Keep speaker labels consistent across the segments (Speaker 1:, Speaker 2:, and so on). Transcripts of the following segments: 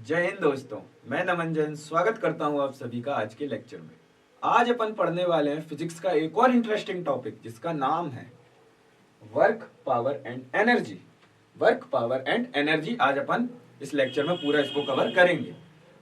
Speaker 1: जय हिंद दोस्तों। मैं नमन जैन स्वागत करता हूं आप सभी का आज के लेक्चर में। आज अपन पढ़ने वाले हैं फिजिक्स का एक और इंटरेस्टिंग टॉपिक जिसका नाम है work power and energy. Work power and energy आज अपन इस लेक्चर में पूरा इसको कवर करेंगे।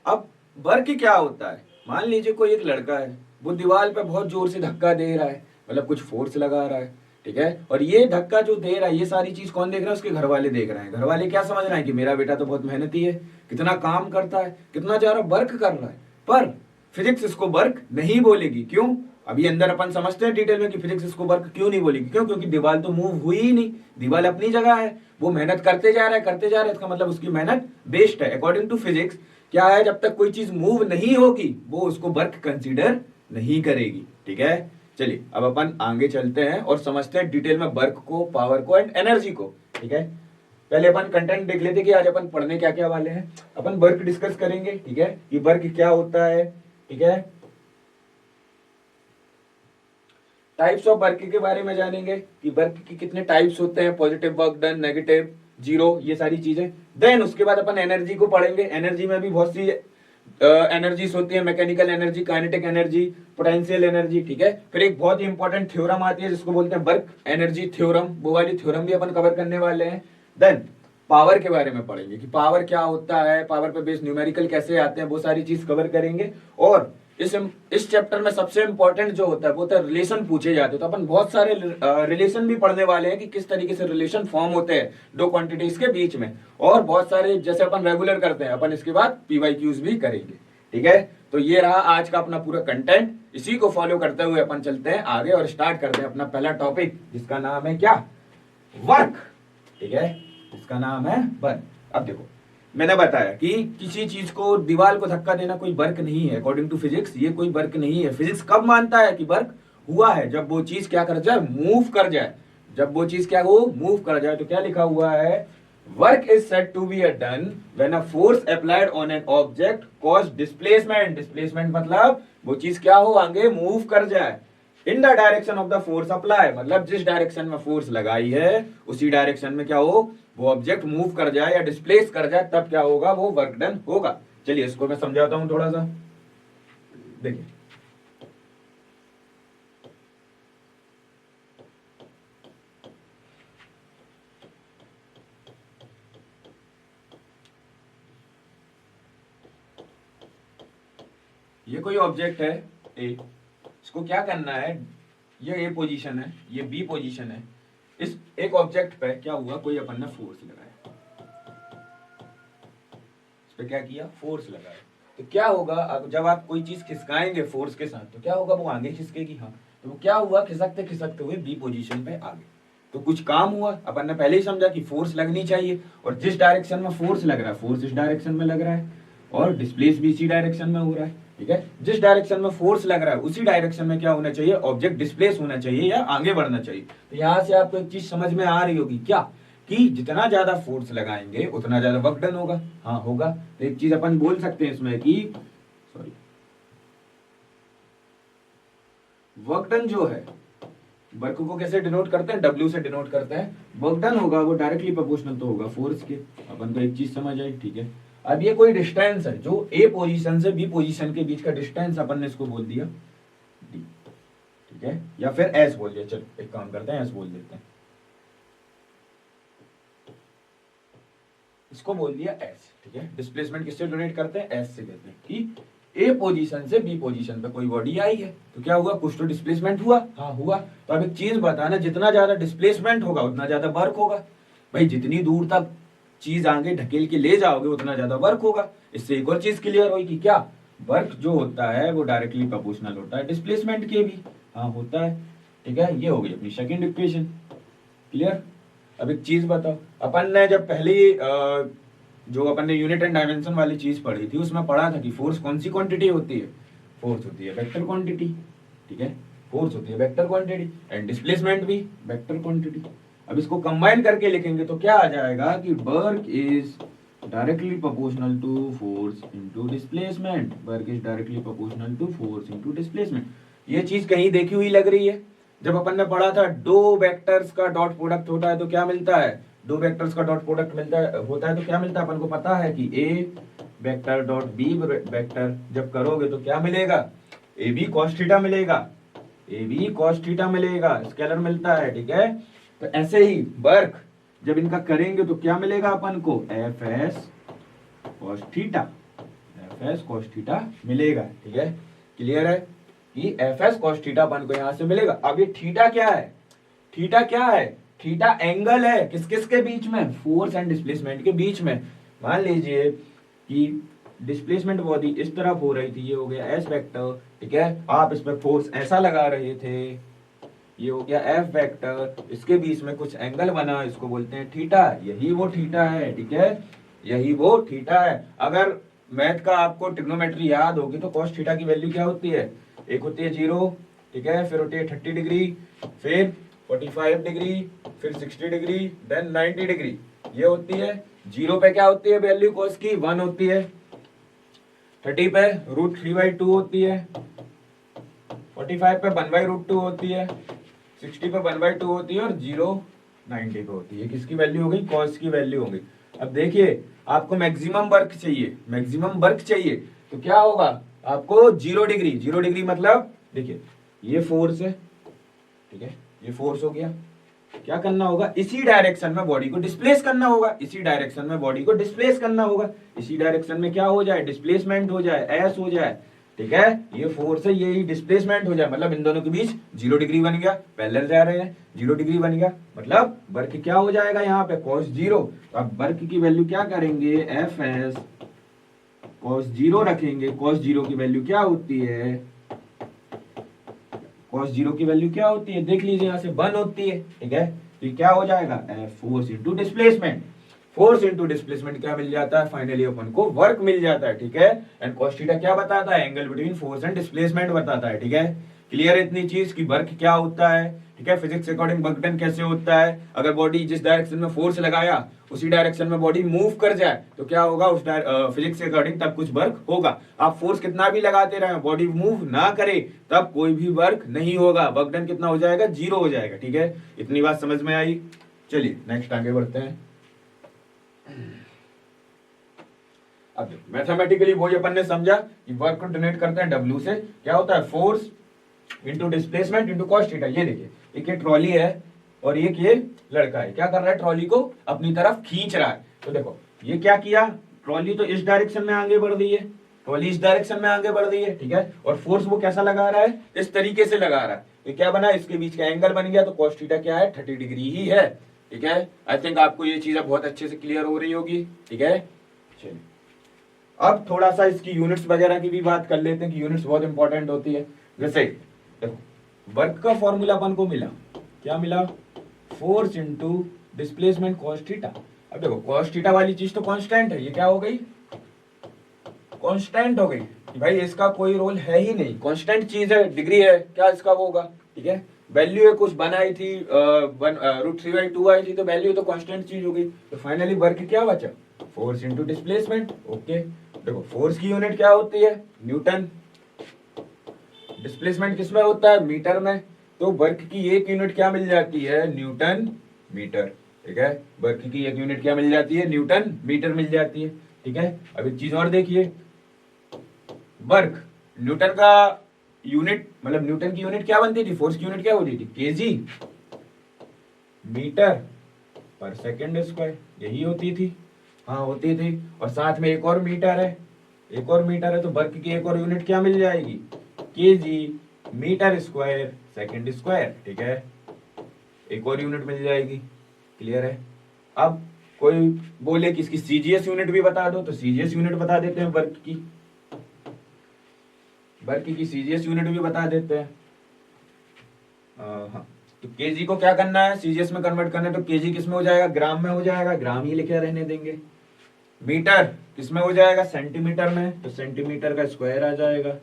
Speaker 1: अब वर्क क्या होता है? मान लीजिए कोई एक लड़का है, वो दीवार पे बहुत जोर से धक्का दे रहा है, मतलब कुछ फोर्स लगा रहा है, ठीक है। और ये धक्का जो दे रहा है, ये सारी चीज कौन देख रहा है? उसके घर वाले देख रहे हैं। घर वाले क्या समझ रहे हैं कि मेरा बेटा तो बहुत मेहनती है, कितना काम करता है, कितना ज्यादा वर्क कर रहा है। पर फिजिक्स इसको वर्क नहीं बोलेगी। क्यों? अभी अंदर अपन समझते हैं डिटेल में कि फिजिक्स इसको वर्क क्यों नहीं बोलेगी। क्यों? क्योंकि दीवार तो मूव हुई ही नहीं, दीवार अपनी जगह है, वो मेहनत करते जा रहा है, करते जा रहा है, इसका मतलब उसकी मेहनत बेस्ट है। अकॉर्डिंग टू फिजिक्स क्या है, जब तक कोई चीज मूव नहीं होगी वो उसको वर्क कंसीडर नहीं करेगी, ठीक है। चलिए अब अपन आगे चलते हैं और समझते हैं डिटेल में वर्क को, पावर को एंड एनर्जी को, ठीक है। पहले अपन कंटेंट देख लेते कि आज अपन पढ़ने क्या क्या वाले हैं। अपन वर्क डिस्कस करेंगे, ठीक है, कि वर्क क्या होता है, ठीक है। टाइप्स ऑफ वर्क के बारे में जानेंगे कि वर्क की कितने टाइप्स होते हैं, positive work done, negative, zero, ये सारी चीजें। देन उसके बाद अपन एनर्जी को पढ़ेंगे। एनर्जी में भी बहुत सी एनर्जीज होती है, mechanical energy, kinetic energy, potential energy, ठीक है। फिर एक बहुत ही इंपॉर्टेंट थ्योरम आती है जिसको बोलते हैं वर्क एनर्जी थ्योरम, वो वाली थ्योरम भी अपन कवर करने वाले हैं। देन पावर के बारे में पढ़ेंगे कि पावर क्या होता है, पावर पे बेस्ड न्यूमेरिकल कैसे आते हैं, वो सारी चीज कवर करेंगे। और इस चैप्टर में सबसे इंपॉर्टेंट जो होता है वो होता है रिलेशन पूछे जाते हैं। तो अपन बहुत सारे रिलेशन भी पढ़ने वाले हैं कि किस तरीके से रिलेशन फॉर्म होते हैं दो क्वांटिटीज के बीच में। और बहुत सारे जैसे अपन रेगुलर करते हैं, अपन इसके बाद पीवाईक्यूज भी करेंगे, ठीक है। तो ये रहा आज का अपना पूरा कंटेंट। इसी को फॉलो करते हुए अपन चलते हैं आगे और स्टार्ट करते हैं अपना पहला टॉपिक जिसका नाम है क्या? वर्क, ठीक है। इसका नाम है वर्क। अब देखो, मैंने बताया कि किसी चीज को, दीवार को धक्का देना कोई वर्क नहीं है। अकॉर्डिंग टू फिजिक्स ये कोई वर्क नहीं है। फिजिक्स कब मानता है कि वर्क हुआ है? जब वो चीज क्या कर जाए, मूव कर जाए। जब वो चीज क्या हो, मूव कर जाए। तो क्या लिखा हुआ है? Work is said to be done when a force applied on an object cause displacement. Displacement मतलब वो चीज क्या हो, आगे मूव कर जाए। In the direction of the force apply, मतलब जिस डायरेक्शन में फोर्स लगाई है उसी डायरेक्शन में क्या हो, वो ऑब्जेक्ट मूव कर जाए या डिस्प्लेस कर जाए, तब क्या होगा, वो वर्क डन होगा। चलिए इसको मैं समझाता हूं थोड़ा सा। देखिए, ये कोई ऑब्जेक्ट है ए, इसको क्या करना है, ये ए पोजीशन है, ये बी पोजीशन है। इस एक ऑब्जेक्ट पे क्या हुआ, कोई अपन ने फोर्स लगाया, इस पे क्या किया, फोर्स लगाया। तो क्या होगा, अब जब आप कोई चीज खिसकाएंगे फोर्स के साथ तो क्या होगा, वो आगे खिसकेगी। हाँ, तो वो क्या हुआ, खिसकते खिसकते हुए बी पोजीशन पे आ गए। तो कुछ काम हुआ। अपन ने पहले ही समझा कि फोर्स लगनी चाहिए, और जिस डायरेक्शन में फोर्स लग रहा है, फोर्स इस डायरेक्शन में लग रहा है, और डिस्प्लेस भी इसी डायरेक्शन में हो रहा है, ठीक है। जिस डायरेक्शन में फोर्स लग रहा है उसी डायरेक्शन में क्या होना चाहिए, ऑब्जेक्ट डिस्प्लेस होना चाहिए या आगे बढ़ना चाहिए। तो यहां से आपको एक चीज समझ में आ रही होगी क्या, कि जितना ज्यादा फोर्स लगाएंगे उतना ज्यादा वर्क डन होगा। हाँ होगा। तो एक चीज अपन बोल सकते हैं इसमें कि सॉरी, वर्क डन जो है, वर्क को कैसे डिनोट करते हैं, डब्ल्यू से डिनोट करते हैं। वर्क डन होगा वो डायरेक्टली प्रोपोर्शनल तो होगा फोर्स के। अपन को एक चीज समझ आई, ठीक है। अब ये कोई डिस्टेंस है जो ए पोजीशन से बी पोजीशन के बीच का डिस्टेंस अपन ने इसको बोल दिया डी, ठीक है, या फिर एस बोल दिया। चलो एक काम करते हैं, एस बोल देते हैं, इसको बोल दिया एस, ठीक है। डिस्प्लेसमेंट किससे डोनेट करते हैं, एस से कहते हैं कि ए पोजीशन से बी पोजीशन पे कोई बॉडी आई है तो क्या हुआ, कुछ तो डिस्प्लेसमेंट हुआ। हाँ हुआ। तो अब एक चीज बताना, जितना ज्यादा डिस्प्लेसमेंट होगा उतना ज्यादा वर्क होगा। भाई जितनी दूर तक चीज आगे ढकेल के ले जाओगे उतना ज्यादा वर्क होगा। इससे एक और चीज क्लियर होगी कि क्या, वर्क जो होता है वो डायरेक्टली प्रोपोर्शनल होता है डिस्प्लेसमेंट के भी। हाँ होता है, ठीक है। ये हो गई अपनी सेकंड इक्वेशन, क्लियर। अब एक चीज बताओ, अपन ने जब पहली जो अपन ने यूनिट एंड डायमेंशन वाली चीज पढ़ी थी उसमें पढ़ा था कि फोर्स कौन सी क्वांटिटी होती है, फोर्स होती है वेक्टर क्वांटिटी, ठीक है। फोर्स होती है वेक्टर क्वांटिटी एंड डिस्प्लेसमेंट भी वेक्टर क्वांटिटी। अब इसको कंबाइन करके लिखेंगे तो क्या आ जाएगा कि work is directly proportional to force into displacement. Work is directly proportional to force into displacement. ये चीज कहीं देखी हुई लग रही है। जब अपन ने पढ़ा था दो वेक्टर्स का डॉट प्रोडक्ट होता है तो क्या मिलता है, दो वेक्टर्स का डॉट प्रोडक्ट मिलता है, होता है तो क्या मिलता है, अपन को पता है कि ए वेक्टर डॉट बी वेक्टर जब करोगे तो क्या मिलेगा, ए बी कॉस थीटा मिलेगा, ए बी कॉस थीटा मिलेगा, स्केलर मिलता है, ठीक है। तो ऐसे ही वर्क जब इनका करेंगे तो क्या मिलेगा अपन को, F S cos theta, F S cos theta मिलेगा, ठीक है। क्लियर है कि एफ एस कॉस थीटा अपन को यहां से मिलेगा। अब ये थीटा क्या है, थीटा क्या है, थीटा एंगल है किस किस के बीच में, फोर्स एंड डिस्प्लेसमेंट के बीच में। मान लीजिए कि डिस्प्लेसमेंट बॉडी इस तरफ हो रही थी, ये हो गया एस वेक्टर, ठीक है। आप इस पर फोर्स ऐसा लगा रहे थे, ये हो गया एफ वेक्टर, इसके बीच में कुछ एंगल बना, इसको बोलते हैं थीटा, यही वो थीटा है, ठीक है, यही वो थीटा है। अगर मैथ का आपको ट्रिग्नोमेट्री याद होगी तो कॉस थीटा की वैल्यू क्या होती है, एक होती है 0, ठीक है, फिर होती है 30 डिग्री, फिर 45 डिग्री, फिर 60 डिग्री, देन 90 डिग्री, ये होती है। 0 पे क्या होती है वैल्यू कॉस की, 1 होती है, 30 पे √3/2 होती है, 45 पे 1/√2 होती है, 60 पे 1/2 होती है, और 0 90 पे होती है। किसकी वैल्यू हो गई, कॉस की वैल्यू हो गई। अब देखिए आपको मैक्सिमम वर्क चाहिए, मैक्सिमम वर्क चाहिए तो क्या होगा, आपको 0 डिग्री, 0 डिग्री मतलब देखिए ये फोर्स है, ठीक है, ये फोर्स हो गया, क्या करना होगा, इसी डायरेक्शन में बॉडी को डिस्प्लेस करना होगा, इसी डायरेक्शन में बॉडी को डिस्प्लेस करना होगा, इसी डायरेक्शन में क्या हो जाए, डिस्प्लेसमेंट हो जाए, एस हो जाए, ठीक है। ये फोर्स है, यही डिस्प्लेसमेंट हो जाए, मतलब इन दोनों के बीच 0 डिग्री बन गया, पैरेलल जा रहे हैं, 0 डिग्री बन गया, मतलब वर्क क्या हो जाएगा यहाँ पे, cos 0। अब वर्क की वैल्यू क्या करेंगे, एफ एस cos 0 रखेंगे, cos 0 की वैल्यू क्या होती है, cos 0 की वैल्यू क्या होती है, देख लीजिए यहाँ से 1 होती है, ठीक है। तो ये क्या हो जाएगा, force into displacement, force into displacement क्या मिल जाता है, फाइनली अपन को वर्क मिल जाता है, ठीक है। एंड cos थीटा क्या बताता है, angle between force and displacement बताता है, ठीक है। क्लियर है इतनी चीज की वर्क क्या होता है, ठीक है। फिजिक्स अकॉर्डिंग वर्क डन कैसे होता है, अगर बॉडी जिस डायरेक्शन में फोर्स लगाया उसी डायरेक्शन में बॉडी मूव कर जाए तो क्या होगा, उस फिजिक्स के अकॉर्डिंग तब कुछ वर्क होगा। आप फोर्स कितना भी लगाते रहे, बॉडी मूव ना करे, तब कोई भी वर्क नहीं होगा, वर्क डन कितना हो जाएगा, 0 हो जाएगा, ठीक है। इतनी बात समझ में आई। चलिए नेक्स्ट आगे बढ़ते हैं। अब मैथमेटिकली वही अपन ने समझा कि वर्क को डोनेट करते हैं W से, क्या होता है, force into displacement into cos theta. ये देखिए एक ये ट्रॉली है और एक ये लड़का है, क्या कर रहा है, ट्रॉली को अपनी तरफ खींच रहा है। तो देखो ये क्या किया, ट्रॉली तो इस डायरेक्शन में आगे बढ़ रही है, ट्रॉली इस डायरेक्शन में आगे बढ़ रही है, ठीक है, और फोर्स वो कैसा लगा रहा है, इस तरीके से लगा रहा है। तो क्या बना, इसके बीच का एंगल बन गया, तो cos थीटा क्या है, 30 डिग्री ही है, ठीक है। आई थिंक आपको ये चीजें बहुत अच्छे से क्लियर हो रही होगी, ठीक है। चलिए अब थोड़ा सा इसकी यूनिट्स वगैरह की भी बात कर लेते हैं कि यूनिट्स बहुत इंपॉर्टेंट होती है। जैसे देखो वर्क का फॉर्मूला अपन को मिला, क्या मिला, force into displacement cos theta. अब देखो cos थीटा वाली चीज तो कांस्टेंट है, ये क्या हो गई, कांस्टेंट हो गई कि भाई इसका कोई रोल है ही नहीं, कांस्टेंट चीज है, डिग्री है, क्या इसका वो होगा, ठीक है। वैल्यू है कुछ बनाई थी, √3/2 आई थी, तो वैल्यू तो कांस्टेंट चीज हो गई। तो फाइनली वर्क क्या बचा, फोर्स इंटू डिस्प्लेसमेंट, ओके। देखो फोर्स की यूनिट क्या होती है, न्यूटन, डिस्प्लेसमेंट किसमें होता है, मीटर में, तो वर्क की एक यूनिट क्या मिल जाती है, न्यूटन मीटर, ठीक है। वर्क की एक यूनिट क्या मिल जाती है, न्यूटन मीटर मिल जाती है, ठीक है। अब एक चीज और देखिए, वर्क न्यूटन का यूनिट, मतलब न्यूटन की यूनिट क्या बनती थी, फोर्स की यूनिट क्या होती थी, केजी मीटर पर सेकंड स्क्वायर, यही होती थी, हाँ होती थी। और साथ में एक और मीटर है, एक और मीटर है, तो वर्क की एक और यूनिट क्या मिल जाएगी, KG metre square second square, ठीक है, एक और यूनिट मिल जाएगी। क्लियर है। अब कोई बोले कि इसकी सीजीएस यूनिट भी बता दो, तो सीजीएस यूनिट बता देते हैं, वर्क की सीजीएस यूनिट भी बता देते हैं। हाँ, तो केजी को क्या करना है, सीजीएस में कन्वर्ट करना है, तो केजी किस में हो जाएगा, ग्राम में हो जाएगा, ग्राम ही लिखे रहने देंगे। मीटर किस में हो जाएगा, सेंटीमीटर में, तो सेंटीमीटर का स्क्वायर आ जाएगा,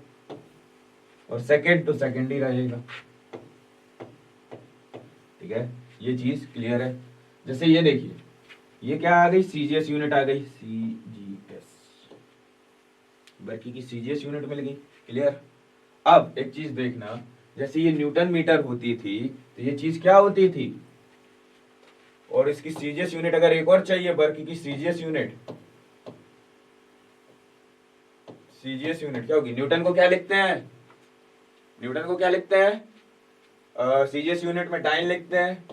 Speaker 1: और सेकंड तो सेकंड ही रहेगा, ठीक है। ये चीज क्लियर है। जैसे ये देखिए, ये क्या आ गई, सीजीएस यूनिट आ गई, सीजीएस, बाकी की सीजीएस यूनिट मिल गई, क्लियर। अब एक चीज देखना, जैसे ये न्यूटन मीटर होती थी तो ये चीज क्या होती थी, और इसकी सीजीएस यूनिट अगर एक और चाहिए, वर्क की सीजीएस यूनिट, सीजीएस यूनिट क्या होगी, न्यूटन को क्या लिखते हैं, न्यूटन को क्या लिखते हैं, सीजीएस यूनिट में डाइन लिखते हैं,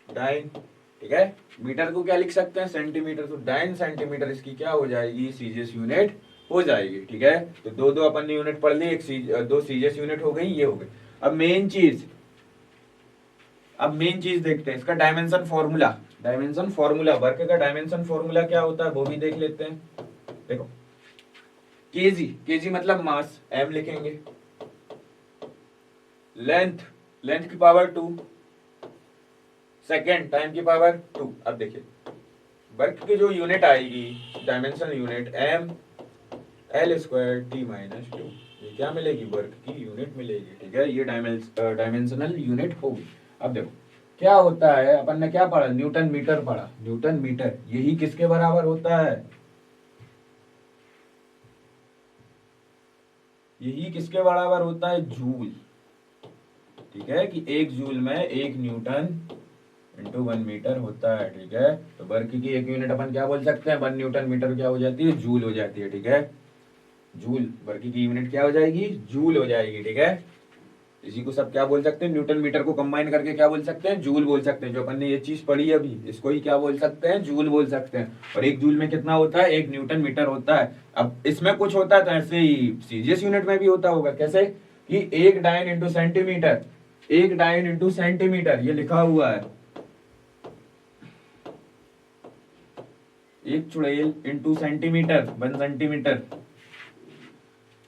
Speaker 1: डाइन, ठीक है। मीटर को क्या लिख सकते हैं, सेंटीमीटर, तो डाइन सेंटीमीटर इसकी क्या हो जाएगी, सीजीएस यूनिट हो जाएगी, ठीक है। तो दो दो अपन ने यूनिट पढ़ ली, दो सीजीएस यूनिट हो गई, ये हो गई। अब मेन चीज देखते हैं, इसका dimension formula, dimension formula, work का डायमेंशन फॉर्मूला क्या होता है वो भी देख लेते हैं। देखो केजी, केजी मतलब मास, एम लिखेंगे, लेंथ, लेंथ की पावर 2, सेकेंड टाइम की पावर 2। अब देखिए वर्क की जो यूनिट आएगी, dimensional unit, M L square T minus 2, ये क्या मिलेगी, वर्क की यूनिट मिलेगी, ठीक है। ये डायमेंशनल यूनिट होगी। अब देखो क्या होता है, अपन ने क्या पढ़ा, न्यूटन मीटर पढ़ा, न्यूटन मीटर, यही किसके बराबर होता है, यही किसके बराबर होता है, जूल, ठीक है, कि एक जूल में एक न्यूटन इंटू 1 मीटर होता है, ठीक है। तो वर्क की एक यूनिट अपन क्या बोल सकते हैं, 1 न्यूटन मीटर क्या हो जाती है, जूल हो जाती है, ठीक है। जूल, वर्क की यूनिट क्या हो जाएगी, जूल हो जाएगी, ठीक है। इसी को सब क्या बोल सकते हैं, न्यूटन मीटर को कंबाइन करके क्या बोल सकते हैं, जूल बोल सकते हैं। जो अपन ने ये चीज पढ़ी है अभी, इसको ही क्या बोल सकते हैं, जूल बोल सकते हैं। और एक जूल में कितना होता है, 1 न्यूटन मीटर होता है। अब इसमें कुछ होता है तो ऐसे ही सीजीएस यूनिट में भी होता होगा, कैसे कि 1 dyne into centimetre, 1 dyne into centimetre, ये लिखा हुआ है, 1 चुड़ैल इंटू सेंटीमीटर, 1 सेंटीमीटर।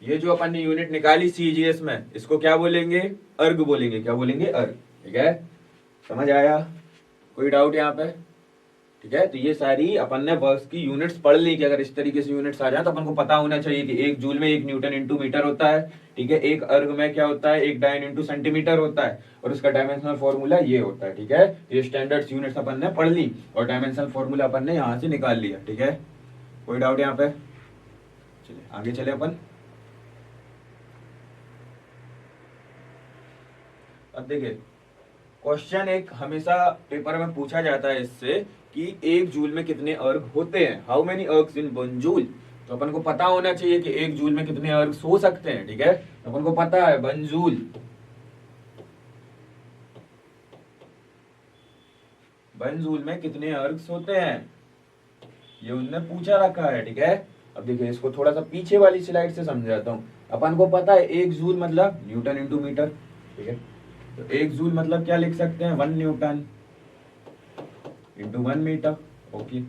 Speaker 1: ये जो अपन ने यूनिट निकाली सीजीएस में, इसको क्या बोलेंगे, अर्ग बोलेंगे, क्या बोलेंगे, अर्ग, ठीक है। समझ आया, कोई डाउट यहाँ पे, ठीक है। तो ये सारी अपन ने वर्क्स की यूनिट्स पढ़ ली कि अगर इस तरीके से यूनिट्स आ जाए तो अपन को पता होना चाहिए कि 1 जूल में 1 न्यूटन इंटू मीटर होता है, ठीक है। एक अर्ग में क्या होता है, 1 डाइन इंटू सेंटीमीटर होता है, और उसका डायमेंशनल फॉर्मूला ये होता है, ठीक है। ये स्टैंडर्ड यूनिट्स अपन ने पढ़ ली और डायमेंशनल फॉर्मूला अपन ने यहाँ से निकाल लिया, ठीक है। कोई डाउट यहाँ पे, चलिए आगे चले अपन। अब देखिए क्वेश्चन एक हमेशा पेपर में पूछा जाता है इससे कि 1 जूल में कितने अर्ग होते हैं, हाउ मेनी अर्ग्स इन 1 जूल। तो अपन को पता होना चाहिए कि 1 जूल में कितने अर्ग्स हो सकते हैं, ठीक है। तो अपन को पता है 1 जूल, 1 जूल में कितने अर्ग्स होते हैं, ये उनने पूछा रखा है, ठीक है। अब देखिए इसको थोड़ा सा पीछे वाली स्लाइड से समझाता हूँ। अपन को पता है 1 जूल मतलब न्यूटन इंटू मीटर, ठीक है। तो 1 जूल मतलब क्या लिख सकते हैं, 1 न्यूटन इंटू 1 मीटर, ओके।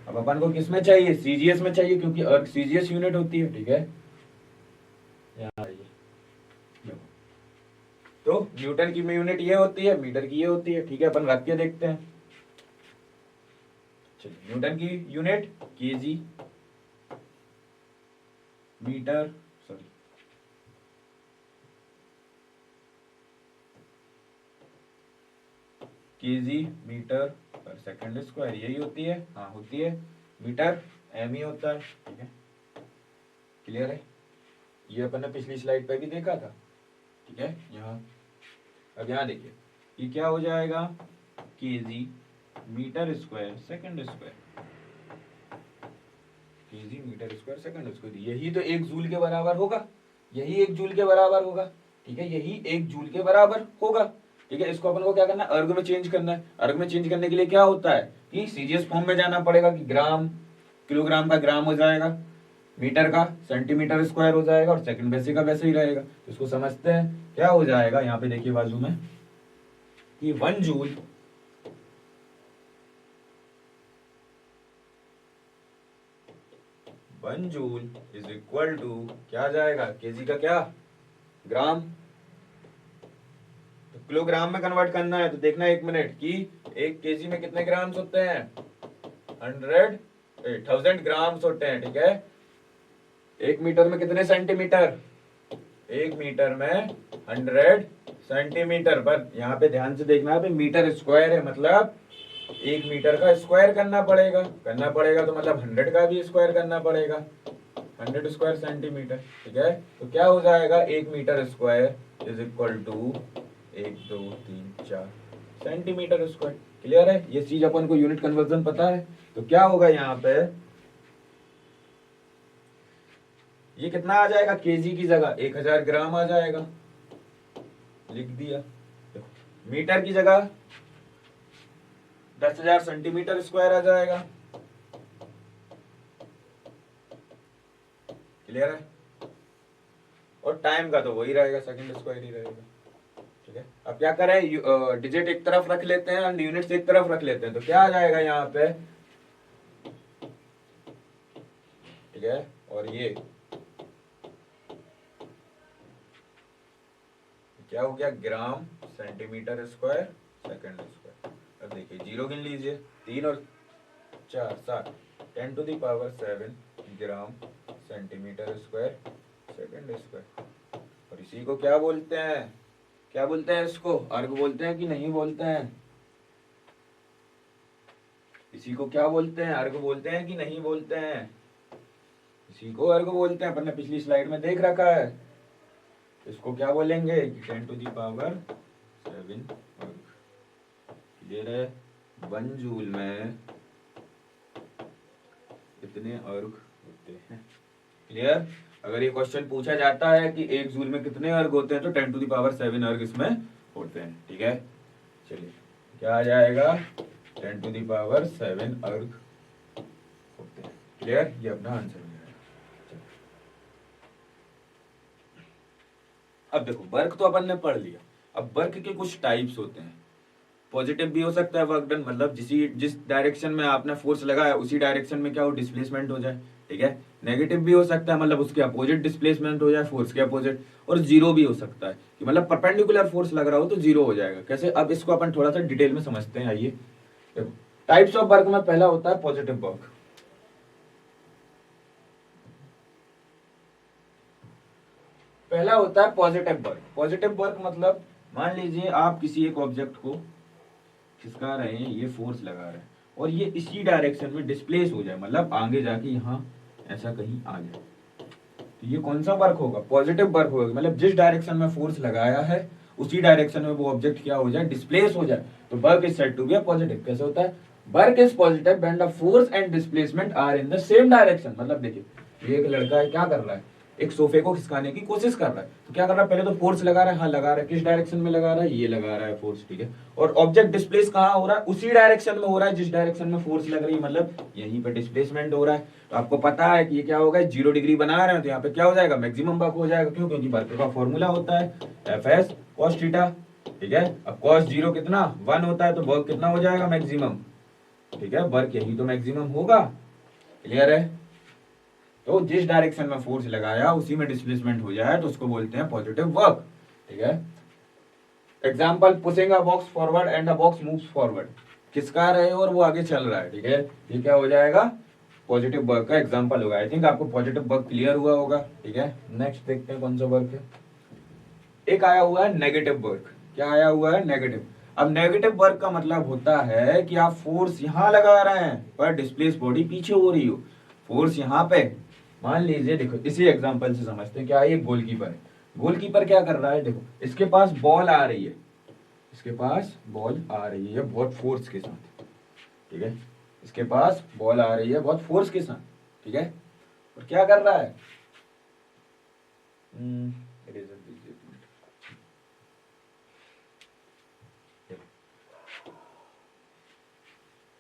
Speaker 1: अब अपन को किस में चाहिए, सीजीएस में चाहिए, क्योंकि अर्ग सीजीएस यूनिट होती है, ठीक है। यहाँ आइए, तो न्यूटन की यूनिट ये होती है, मीटर की ये होती है, ठीक है। अपन रख के देखते हैं, चलिए न्यूटन की unit KG, metre, sorry KG metre पर सेकंड स्क्वायर, यही होती है, हाँ होती है। मीटर एम ही होता है, ठीक है। क्लियर है, ये अपन ने पिछली स्लाइड पे भी देखा था, ठीक है। यहाँ अब यहाँ देखिए ये क्या हो जाएगा, KG metre square second square, KG metre square second square, यही तो 1 जूल के बराबर होगा, यही 1 जूल के बराबर होगा, ठीक है। यही 1 जूल के बराबर होगा, ठीक है। इसको अपन को क्या करना है, अर्ग में चेंज करना है। अर्ग में चेंज करने के लिए क्या होता है कि सीजीएस फॉर्म में जाना पड़ेगा कि ग्राम, किलोग्राम का ग्राम हो जाएगा, मीटर का सेंटीमीटर स्क्वायर हो जाएगा, और सेकंड वैसे का वैसे ही रहेगा। तो इसको समझते हैं क्या हो जाएगा, यहाँ पे देखिए बाजू में कि 1 जूल इज इक्वल टू क्या आ जाएगा, केजी का क्या, ग्राम, तो किलोग्राम में कन्वर्ट करना है। तो देखना 1 मिनट कि 1 केजी में कितने ग्राम्स होते हैं, 1000 ग्राम्स होते हैं, ठीक है। 1 मीटर में कितने सेंटीमीटर, 1 मीटर में 100 सेंटीमीटर। पर यहाँ पे ध्यान से देखना है, मीटर स्क्वायर है, मतलब 1 मीटर का स्क्वायर करना पड़ेगा, तो मतलब 100 का भी स्क्वायर करना पड़ेगा, 100 स्क्वायर सेंटीमीटर, ठीक है। तो क्या हो जाएगा, 1 metre square is equal to 1 2 3 4 centimetre square. Clear है, ये चीज अपन को यूनिट कन्वर्जन पता है। तो क्या होगा यहाँ पे, ये कितना आ जाएगा, केजी की जगह 1000 ग्राम आ जाएगा, लिख दिया। देखो मीटर की जगह 10,000 सेंटीमीटर स्क्वायर आ जाएगा। क्लियर है? और टाइम का तो वही रहेगा, सेकंड स्क्वायर ही रहेगा। ठीक है, अब क्या करें, डिजिट एक तरफ रख लेते हैं और यूनिट्स एक तरफ रख लेते हैं, तो क्या आ जाएगा यहाँ पे, ठीक है, और ये क्या हो गया, gram centimetre square second square. अब देखिए जीरो गिन लीजिए, 3 और 4 7, 10⁻⁷ gram centimetre square second square. और इसी को क्या बोलते हैं, क्या बोलते हैं, इसको अर्ग बोलते हैं कि नहीं बोलते हैं, इसी को क्या बोलते हैं, अर्ग बोलते हैं कि नहीं बोलते हैं, इसी को अर्ग बोलते हैं। अपन ने पिछली स्लाइड में देख रखा है। इसको क्या बोलेंगे, 10⁻⁷ अर्ग। क्लियर है? 1 जूल में कितने अर्ग होते हैं। क्लियर? अगर ये क्वेश्चन पूछा जाता है कि 1 जूल में कितने अर्ग होते हैं, तो 10⁻⁷ अर्ग इसमें होते हैं। ठीक है, चलिए क्या आ जाएगा, 10⁻⁷ अर्ग होते हैं। क्लियर? ये अपना आंसर है। अब देखो वर्क तो अपन ने पढ़ लिया। अब वर्क के कुछ टाइप्स होते हैं। पॉजिटिव भी हो सकता है वर्क डन, मतलब जिस डायरेक्शन में आपने फोर्स लगाया उसी डायरेक्शन में क्या हो, डिस्प्लेसमेंट हो जाए। ठीक है, नेगेटिव भी हो सकता है, मतलब उसके अपोजिट डिस्प्लेसमेंट हो जाए, फोर्स के अपोजिट। और जीरो भी हो सकता है कि मतलब परपेंडिकुलर फोर्स लग रहा हो तो जीरो हो जाएगा। कैसे, अब इसको अपन थोड़ा सा डिटेल में समझते हैं। आइए देखो, टाइप्स ऑफ वर्क में पहला होता है पॉजिटिव वर्क। पहला होता है पॉजिटिव वर्क। पॉजिटिव वर्क मतलब मान लीजिए आप किसी एक ऑब्जेक्ट को खिसका रहे हैं, ये फोर्स लगा रहे हैं और ये इसी डायरेक्शन में डिस्प्लेस हो जाए, मतलब आगे जाके यहाँ ऐसा कहीं आ जाए, तो ये कौन सा वर्क होगा, पॉजिटिव वर्क होगा। मतलब जिस डायरेक्शन में फोर्स लगाया है उसी डायरेक्शन में वो ऑब्जेक्ट क्या हो जाए, डिस्प्लेस हो जाए, तो work is said to be positive. कैसे होता है, work is positive when the force and displacement are in the same direction. मतलब देखिए ये एक लड़का है, क्या कर रहा है, एक सोफे को खिसकाने की कोशिश कर रहा है, तो क्या कर रहा है, पहले तो फोर्स लगा रहा है, हाँ लगा रहा है, किस डायरेक्शन में लगा रहा है, ये लगा रहा है फोर्स। ठीक है, और ऑब्जेक्ट डिस्प्लेस कहाँ हो रहा है, उसी डायरेक्शन में हो रहा है जिस डायरेक्शन में फोर्स लग रही है, मतलब यहीं पे डिस्प्लेसमेंट हो रहा है। तो आपको पता है कि ये क्या होगा, 0 डिग्री बना रहे हैं तो यहाँ पे क्या हो जाएगा, मैक्सिमम वर्क हो जाएगा। क्यों, क्योंकि वर्क का फॉर्मूला होता है Fs cos थीटा। ठीक है, अब cos 0 कितना 1 होता है, तो वर्क कितना हो जाएगा, मैक्सिमम। ठीक है, वर्क यही तो मैक्सिमम होगा। क्लियर है? तो जिस डायरेक्शन में फोर्स लगाया उसी में डिस्प्लेसमेंट हो जाए तो उसको बोलते हैं पॉजिटिव वर्क। ठीक है, example, pushing a box forward and a box moves forward. खिसका रहे हो और वो आगे चल रहा है। ठीक है, ये क्या हो जाएगा, पॉजिटिव वर्क का एग्जाम्पल होगा। आई थिंक आपको पॉजिटिव वर्क क्लियर हुआ होगा। ठीक है, नेक्स्ट देखते हैं कौन सा वर्क है। एक आया हुआ है नेगेटिव वर्क। क्या आया हुआ है, नेगेटिव। अब नेगेटिव वर्क का मतलब होता है कि आप फोर्स यहां लगा रहे हैं पर डिस्प्लेस बॉडी पीछे हो रही हो। फोर्स यहाँ पे, मान लीजिए, देखो इसी एग्जांपल से समझते हैं। क्या है, ये गोलकीपर है। गोलकीपर क्या कर रहा है, देखो इसके पास बॉल आ रही है, इसके पास बॉल आ रही है बहुत फोर्स के साथ। ठीक है, इसके पास बॉल आ रही है बहुत फोर्स के साथ। ठीक है, और क्या कर रहा है,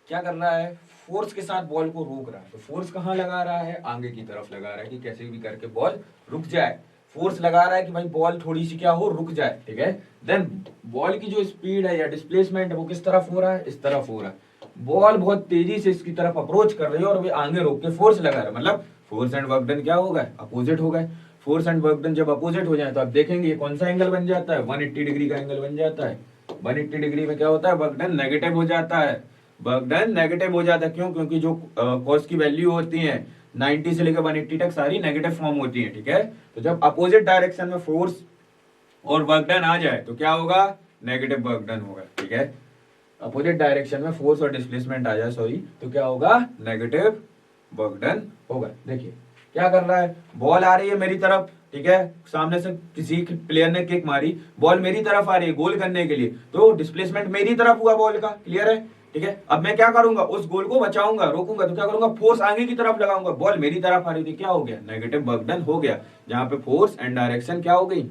Speaker 1: क्या कर रहा है, फोर्स के साथ बॉल को रोक रहा है। तो फोर्स कहाँ लगा रहा है, आगे की तरफ लगा रहा है कि कैसे भी करके बॉल रुक जाए। फोर्स लगा रहा है कि भाई बॉल थोड़ी सी क्या हो, रुक जाए। ठीक है, देन बॉल की जो स्पीड है या डिस्प्लेसमेंट है वो किस तरफ हो रहा है, इस तरफ हो रहा है। बॉल बहुत तेजी से इसकी तरफ अप्रोच कर रही है और वे आगे रोक के फोर्स लगा रहा है। मतलब फोर्स एंड वर्क डन क्या हो गए, अपोजिट हो गए। फोर्स एंड वर्क डन जब अपोजिट हो जाए तो आप देखेंगे कौन सा एंगल बन जाता है, 180 डिग्री का एंगल बन जाता है। 180 डिग्री में क्या होता है, वर्क डन नेगेटिव हो जाता है। वर्क डन नेगेटिव हो जाता है, क्यों, क्योंकि जो कॉस की वैल्यू होती है 90 से लेकर 180 तक सारी नेगेटिव फॉर्म होती है। ठीक है, तो जब अपोजिट डायरेक्शन में फोर्स और वर्क डन आ जाए तो क्या होगा, नेगेटिव वर्क डन होगा। ठीक है, अपोजिट डायरेक्शन में फोर्स और डिस्प्लेसमेंट आ जाए, सॉरी, तो क्या होगा, नेगेटिव वर्क डन होगा। देखिए क्या कर रहा है, बॉल आ रही है मेरी तरफ। ठीक है, सामने से किसी प्लेयर ने किक मारी, बॉल मेरी तरफ आ रही है गोल करने के लिए, तो डिस्प्लेसमेंट मेरी तरफ हुआ बॉल का। क्लियर है, ठीक है। अब मैं क्या करूंगा, उस गोल को बचाऊंगा, रोकूंगा, तो क्या करूंगा, फोर्स आगे की तरफ लगाऊंगा, बॉल मेरी तरफ आ रही थी, क्या हो गया, नेगेटिव वर्क डन हो गया, जहां पे फोर्स एंड डायरेक्शन क्या हो गई,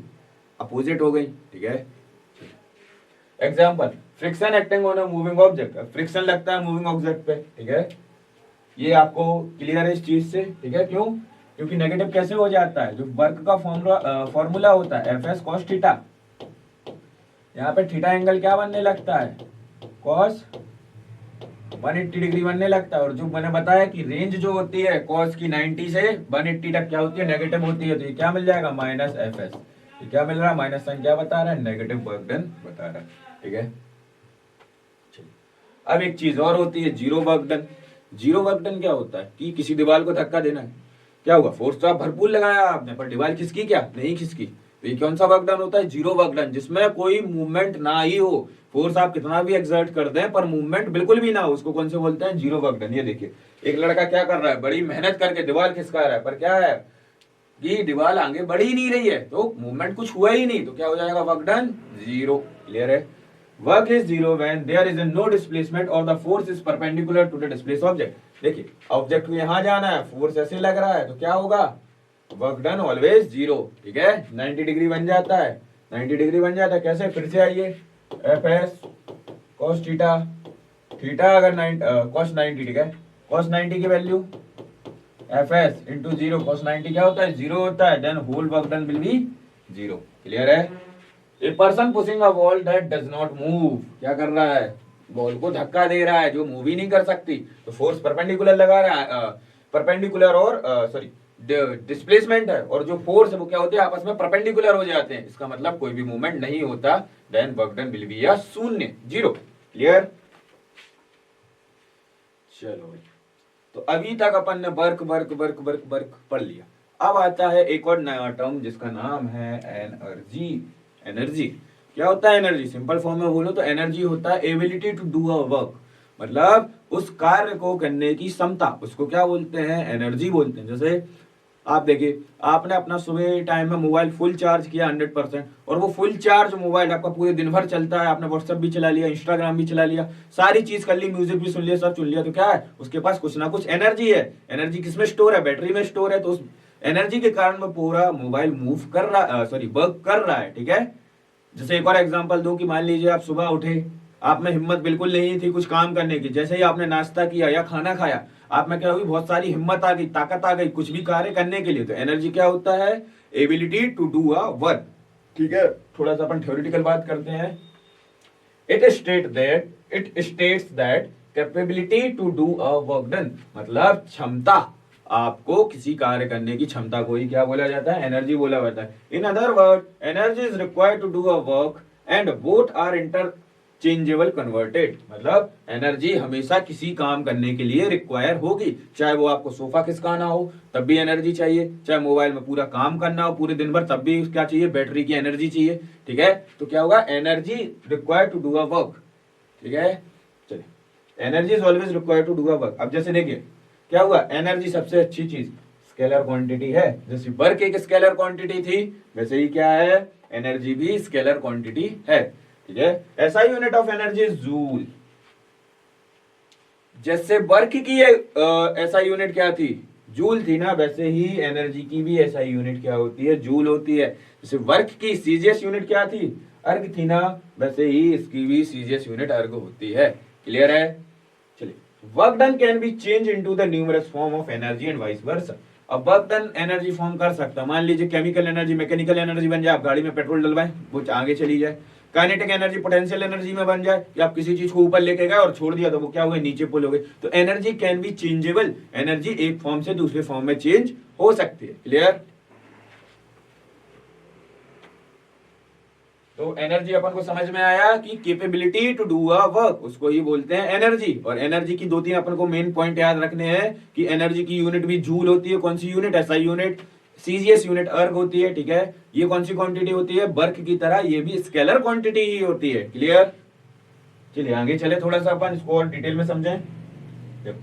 Speaker 1: अपोजिट हो गई, ठीक है। Example, friction acting on a moving object, friction लगता है मूविंग ऑब्जेक्ट पे, ठीक है। ये आपको क्लियर है इस चीज से, ठीक है। क्यों, क्योंकि नेगेटिव कैसे हो जाता है, जो वर्क का फॉर्मूला होता है एफ एस कॉस थीटा, यहाँ पे थीटा एंगल क्या बनने लगता है, कॉस 180 डिग्री बनने लगता है। और जो मैंने बताया कि रेंज जो होती है कॉस की 90 से 180 तक क्या होती है, नेगेटिव होती है, तो ये क्या मिल जाएगा, माइनस एफ एस। ये क्या मिल रहा है, माइनस साइन क्या बता रहा है, नेगेटिव वर्क डन बता रहा है, ठीक है। अब एक चीज और होती है, zero work done. Zero work done क्या होता है कि किसी दीवार को धक्का देना है, क्या हुआ, फोर्स तो आप भरपूर लगाया आपने, पर दीवार खिसकी क्या, नहीं खिसकी, तो ये कौन सा वर्क डन होता है, जीरो वर्क डन, जिसमें कोई मूवमेंट ना ही हो, फोर्स आप कितना भी एक्सर्ट कर दें पर मूवमेंट बिल्कुल भी ना हो, उसको कौन से बोलते हैं, जीरो वर्क डन। ये देखिए, एक लड़का क्या कर रहा है, बड़ी मेहनत करके दीवार खिसका रहा है, पर क्या है कि दीवार आगे बढ़ ही नहीं रही है, तो मूवमेंट कुछ हुआ ही नहीं, तो क्या हो जाएगा, वर्क डन जीरो। क्लियर है। Work is zero when there is no displacement और the force is perpendicular to the displace object. देखिए, ऑब्जेक्ट को यहां जाना है, फोर्स ऐसे लग रहा है, तो क्या होगा, वर्क डन ऑलवेज जीरो, ठीक है। 90 डिग्री बन जाता है, 90 डिग्री बन जाता है, कैसे, फिर से आइए, F S cos theta, theta अगर कॉस 90, ठीक है, कॉस 90 की value F S into zero, cos 90 क्या होता है, जीरो होता है, then whole work done will be zero. Clear है। A person pushing a ball that does not move, क्या कर रहा है, बॉल को धक्का दे रहा है जो मूव ही नहीं कर सकती, तो फोर्स परपेंडिकुलर लगा रहा है, परपेंडिकुलर और सॉरी डिस्प्लेसमेंट है, और जो फोर्स है वो क्या होते हैं, आपस में परपेंडिकुलर हो जाते हैं, इसका मतलब कोई भी मूवमेंट नहीं होता, then work done will be या शून्य, जीरो। क्लियर। चलो भाई, तो अभी तक अपन ने work work work work work पढ़ लिया। अब आता है एक और नया टर्म जिसका नाम है एनर्जी। एनर्जी क्या होता है, एनर्जी सिंपल फॉर्म में बोलो तो एनर्जी होता है ability to do a work, मतलब उस कार्य को करने की क्षमता, उसको क्या बोलते हैं, एनर्जी बोलते हैं। जैसे आप देखिए, आपने अपना सुबह टाइम में मोबाइल फुल चार्ज किया 100%, और वो फुल चार्ज मोबाइल आपका पूरे दिन भर चलता है, आपने व्हाट्सएप भी चला लिया, इंस्टाग्राम भी चला लिया, सारी चीज कर ली, म्यूजिक भी सुन लिया, सब सुन लिया, तो क्या है, उसके पास कुछ ना कुछ एनर्जी है। एनर्जी किसमें स्टोर है, बैटरी में स्टोर है, तो उस एनर्जी के कारण वो पूरा मोबाइल मूव कर रहा, सॉरी वर्क कर रहा है, ठीक है। जैसे एक और एग्जांपल दूं कि मान लीजिए आप सुबह उठे, आप में हिम्मत बिल्कुल नहीं थी कुछ काम करने की, जैसे ही आपने नाश्ता किया या खाना खाया, आप में क्या हुई, बहुत सारी हिम्मत आ गई, ताकत आ गई कुछ भी कार्य करने के लिए, तो एनर्जी क्या होता है, ability to do a work, ठीक है। थोड़ा सा अपन थ्योरेटिकल बात करते हैं। It states that capability to do a work done, मतलब क्षमता, आपको किसी कार्य करने की क्षमता को ही क्या बोला जाता है, एनर्जी बोला जाता है। In other word, energy is required to do a work and both are interchangeable converted, मतलब एनर्जी हमेशा किसी काम करने के लिए रिक्वायर होगी, चाहे वो आपको सोफा खिसकाना हो तब भी एनर्जी चाहिए, चाहे मोबाइल में पूरा काम करना हो पूरे दिन भर तब भी क्या चाहिए, बैटरी की एनर्जी चाहिए, ठीक है। तो क्या होगा, energy required to do a work, ठीक है। चलिए, energy is always required to do a work. अब जैसे देखिए क्या हुआ, एनर्जी सबसे अच्छी चीज स्केलर क्वांटिटी है, जैसे वर्क एक स्केलर क्वांटिटी थी, वैसे ही क्या है, एनर्जी भी स्केलर क्वांटिटी है, ठीक है। ऐसा unit of energy is joule, जैसे वर्क की ऐसा यूनिट क्या थी, जूल थी ना, वैसे ही एनर्जी की भी ऐसा यूनिट क्या होती है, जूल होती है। जैसे वर्क की सीजीएस यूनिट क्या थी, अर्ग थी ना, वैसे ही इसकी भी सीजीएस यूनिट अर्ग होती है। क्लियर है। चलिए, work done can be change into the numerous form of energy and vice versa. अब वर्क डन एनर्जी फॉर्म कर सकता है, मान लीजिए केमिकल एनर्जी मैकेनिकल एनर्जी बन जाए, आप गाड़ी में पेट्रोल डलवाएं वो आगे चली जाए, काइनेटिक एनर्जी पोटेंशियल एनर्जी में बन जाए कि आप किसी चीज को ऊपर लेके गए और छोड़ दिया तो वो क्या हो गई, नीचे पुल हो गई। तो energy can be changeable, energy एक फॉर्म से दूसरे फॉर्म में चेंज हो सकती है। क्लियर। तो एनर्जी अपन को समझ में आया कि capability to do a work, उसको ही बोलते हैं एनर्जी। और एनर्जी की दो तीन अपन को मेन पॉइंट याद रखने हैं कि एनर्जी की यूनिट भी जूल होती है, कौन सी unit, SI unit, CGS unit erg होती है, ठीक है। ये कौन सी क्वांटिटी होती है, वर्क की तरह ये भी स्केलर क्वांटिटी ही होती है। क्लियर। चलिए आगे चले, थोड़ा सा अपन इसको और डिटेल में समझें। देखो,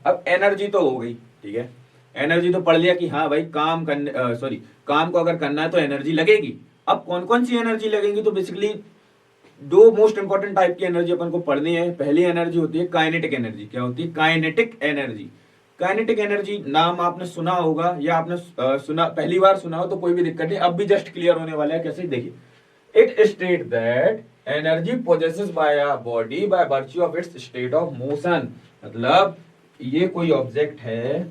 Speaker 1: अब एनर्जी तो हो गई, ठीक है, एनर्जी तो पढ़ लिया कि हाँ भाई काम करने सॉरी काम को अगर करना है तो एनर्जी लगेगी। अब कौन कौन सी एनर्जी लगेगी, तो बेसिकली दो मोस्ट इंपॉर्टेंट टाइप की एनर्जी अपन को पढ़नी है। पहली एनर्जी होती है काइनेटिक एनर्जी। क्या होती है? Kinetic energy. काइनेटिक एनर्जी नाम आपने सुना होगा या आपने सुना, पहली बार सुना हो तो कोई भी दिक्कत नहीं, अब भी जस्ट क्लियर होने वाला है। कैसे? देखिए, it state that energy possesses by a body by virtue of its state of motion. मतलब ये कोई ऑब्जेक्ट है,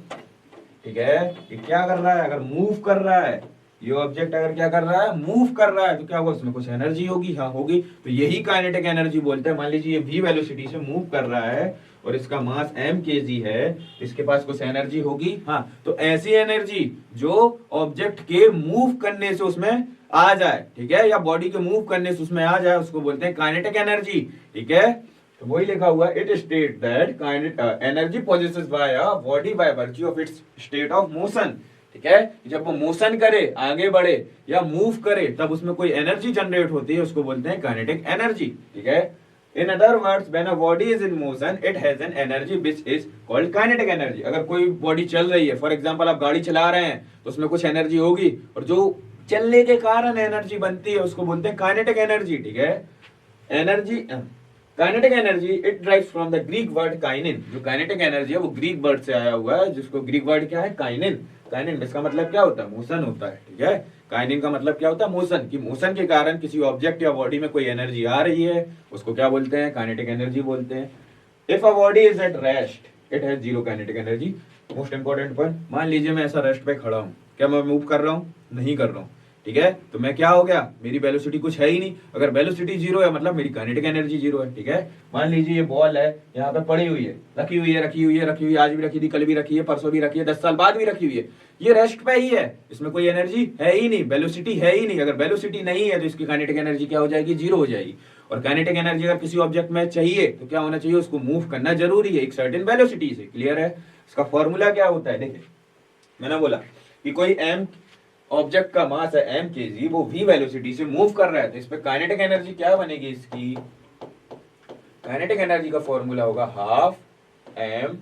Speaker 1: ठीक है, ये क्या कर रहा है? अगर मूव कर रहा है, ये ऑब्जेक्ट अगर क्या कर रहा है? मूव कर रहा है, तो क्या होगा? उसमें कुछ एनर्जी होगी। हाँ, होगी। तो यही काइनेटिक एनर्जी बोलते हैं। मान लीजिए ये v वेलोसिटी से मूव कर रहा है और इसका मास m kg है, इसके पास कुछ एनर्जी होगी। हाँ, तो ऐसी एनर्जी जो ऑब्जेक्ट के मूव करने से उसमें आ जाए, ठीक है, या बॉडी के मूव करने से उसमें आ जाए, उसको बोलते हैं काइनेटिक एनर्जी। ठीक है, तो वही लिखा हुआ है, it state that energy possesses by a body by virtue of its state of motion. ठीक है, जब वो मोशन करे, आगे बढ़े या मूव करे, तब उसमें कोई एनर्जी जनरेट होती है, उसको बोलते हैं काइनेटिक एनर्जी। ठीक है, in other words when a body is in motion it has an energy which is called kinetic energy. अगर कोई बॉडी चल रही है, फॉर एग्जांपल आप गाड़ी चला रहे हैं, तो उसमें कुछ एनर्जी होगी, और जो चलने के कारण एनर्जी बनती है उसको बोलते हैं काइनेटिक एनर्जी। ठीक है, energy kinetic energy it drives from the Greek word kinin. जो काइनेटिक एनर्जी है वो ग्रीक वर्ड से आया हुआ है, जिसको ग्रीक वर्ड क्या है? काइनिन। काइनिन, इसका मतलब क्या होता है? मोशन होता है। ठीक है, काइनिन का मतलब क्या होता है? मोशन। की मोशन के कारण किसी ऑब्जेक्ट या बॉडी में कोई एनर्जी आ रही है, उसको क्या बोलते हैं? काइनेटिक एनर्जी बोलते हैं। If a body is at rest it has zero kinetic energy. Most important point, मान लीजिए मैं ऐसा रेस्ट पे खड़ा हूं, क्या मैं मूव कर रहा हूं? नहीं कर रहा हूं। ठीक है, तो मैं क्या हो गया? मेरी वेलोसिटी कुछ है ही नहीं। अगर वेलोसिटी जीरो है मतलब मेरी काइनेटिक एनर्जी जीरो है। ठीक है, मान लीजिए ये बॉल है, यहाँ पे पड़ी हुई है, रखी हुई है, रखी हुई है, रखी हुई है, आज भी रखी थी, कल भी रखी है, परसों भी रखी है, 10 साल बाद भी रखी हुई है, ये रेस्ट पे ही है, इसमें कोई एनर्जी है ही नहीं, वेलोसिटी है ही नहीं। अगर वेलोसिटी नहीं है तो इसकी काइनेटिक एनर्जी क्या हो जाएगी? जीरो हो जाएगी। और काइनेटिक एनर्जी अगर किसी ऑब्जेक्ट में चाहिए तो क्या होना चाहिए? उसको मूव करना जरूरी है एक सर्टेन वेलोसिटी से। क्लियर है? इसका फॉर्मूला क्या होता है? देखिए, मैंने बोला कि कोई m ऑब्जेक्ट का मास है m kg, वो v वेलोसिटी से मूव कर रहा है, तो इस पे काइनेटिक एनर्जी क्या बनेगी? इसकी काइनेटिक एनर्जी का फॉर्मूला होगा हाफ m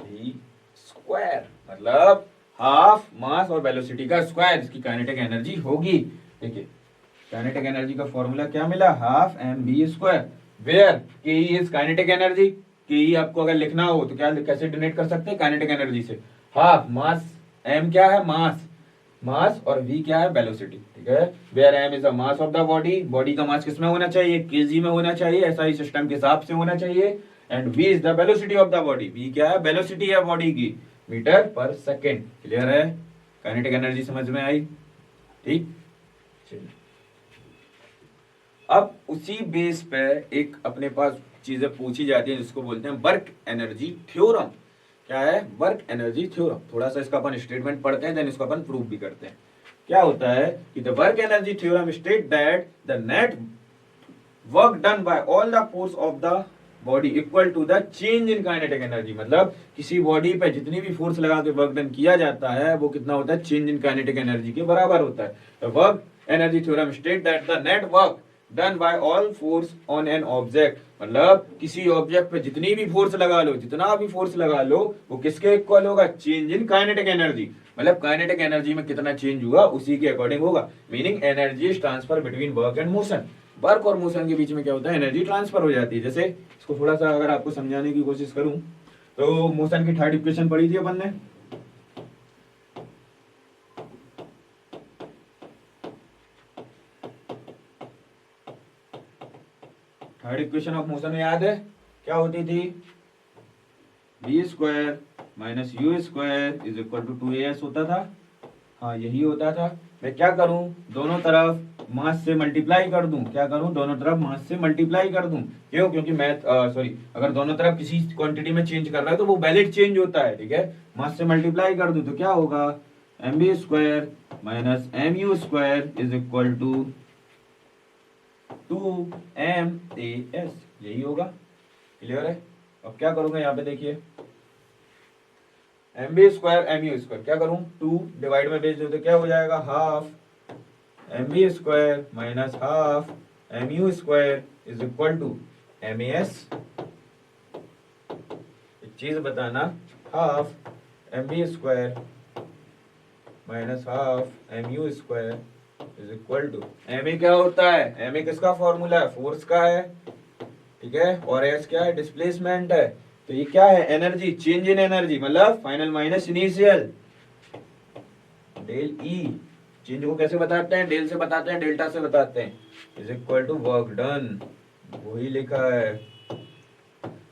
Speaker 1: v स्क्वायर। मतलब हाफ मास और वेलोसिटी का स्क्वायर इसकी काइनेटिक एनर्जी होगी। देखिए, काइनेटिक एनर्जी का फॉर्मूला क्या मिला? Half m v square, where K is kinetic energy. के आपको अगर लिखना हो तो क्या, कैसे डिनोट कर सकते हैं? काइनेटिक एनर्जी से। हाफ मास, m क्या है? मास, मास, और v क्या है? वेलोसिटी। ठीक है, where m is the mass of the body. Body का मास किसमें होना चाहिए? kg में होना चाहिए, ऐसा ही सिस्टम के हिसाब से होना चाहिए। And v is the velocity of the body. v क्या है? वेलोसिटी है बॉडी की, मीटर पर सेकेंड। क्लियर है? काइनेटिक एनर्जी समझ में आई? ठीक, चलिए अब उसी बेस पे एक अपने पास चीजें पूछी जाती है जिसको बोलते हैं वर्क एनर्जी थ्योरम। क्या है? Work energy theorem. थोड़ा सा इसका अपन स्टेटमेंट पढ़ते हैं, देन इसको अपन प्रूव भी करते हैं। क्या होता है कि the work energy theorem state that the net work done by all the force of the body equal to the change in kinetic energy. मतलब किसी बॉडी पे जितनी भी फोर्स लगा के वर्क डन किया जाता है वो कितना होता है? चेंज इन काइनेटिक एनर्जी के बराबर होता है। The work energy theorem state that the net work done by all force on an object. मतलब किसी ऑब्जेक्ट पे जितनी भी फोर्स लगा लो, जितना भी फोर्स लगा लो, वो किसके इक्वल होगा? Change in kinetic energy. मतलब काइनेटिक एनर्जी में कितना चेंज हुआ उसी के अकॉर्डिंग होगा। Meaning energy transfer between work and motion. Work और मोशन के बीच में क्या होता है? एनर्जी ट्रांसफर हो जाती है। जैसे इसको थोड़ा सा अगर आपको समझाने की कोशिश करूं तो मोशन की थर्ड इक्वेशन पढ़ी थी अपन ने, थर्ड इक्वेशन ऑफ मोशन में याद है क्या होती थी? V square minus U square is equal to 2as होता था। हाँ, यही होता था। मैं क्या करूं? दोनों तरफ मास से मल्टीप्लाई कर दूं। क्या करूं? दोनों तरफ मास से मल्टीप्लाई कर दूं। क्यों? क्योंकि मैथ सॉरी, अगर दोनों तरफ किसी क्वांटिटी में चेंज कर रहा है तो वो वैलिड चेंज होता है। ठीक है, मास से मल्टीप्लाई कर दूं तो क्या होगा? M V square minus M U square is equal to 2m as, यही होगा। क्लियर है? अब क्या करूंगा यहाँ पे देखिए, M V square M U square, क्या करूं? 2 डिवाइड में भेज दो तो क्या हो जाएगा? Half M V square minus half M U square is equal to M S. एक चीज बताना, half M V square minus half M U square is equal to M A क्या होता है, एम ए किसका फॉर्मूला है, force का है, ठीक है, और एस क्या है, डिस्प्लेसमेंट है। तो ये क्या है, एनर्जी, चेंज इन एनर्जी, मतलब final minus initial, del E. Change को कैसे बताते हैं, डेल से बताते हैं, डेल्टा से बताते हैं, is equal to work done. वही लिखा है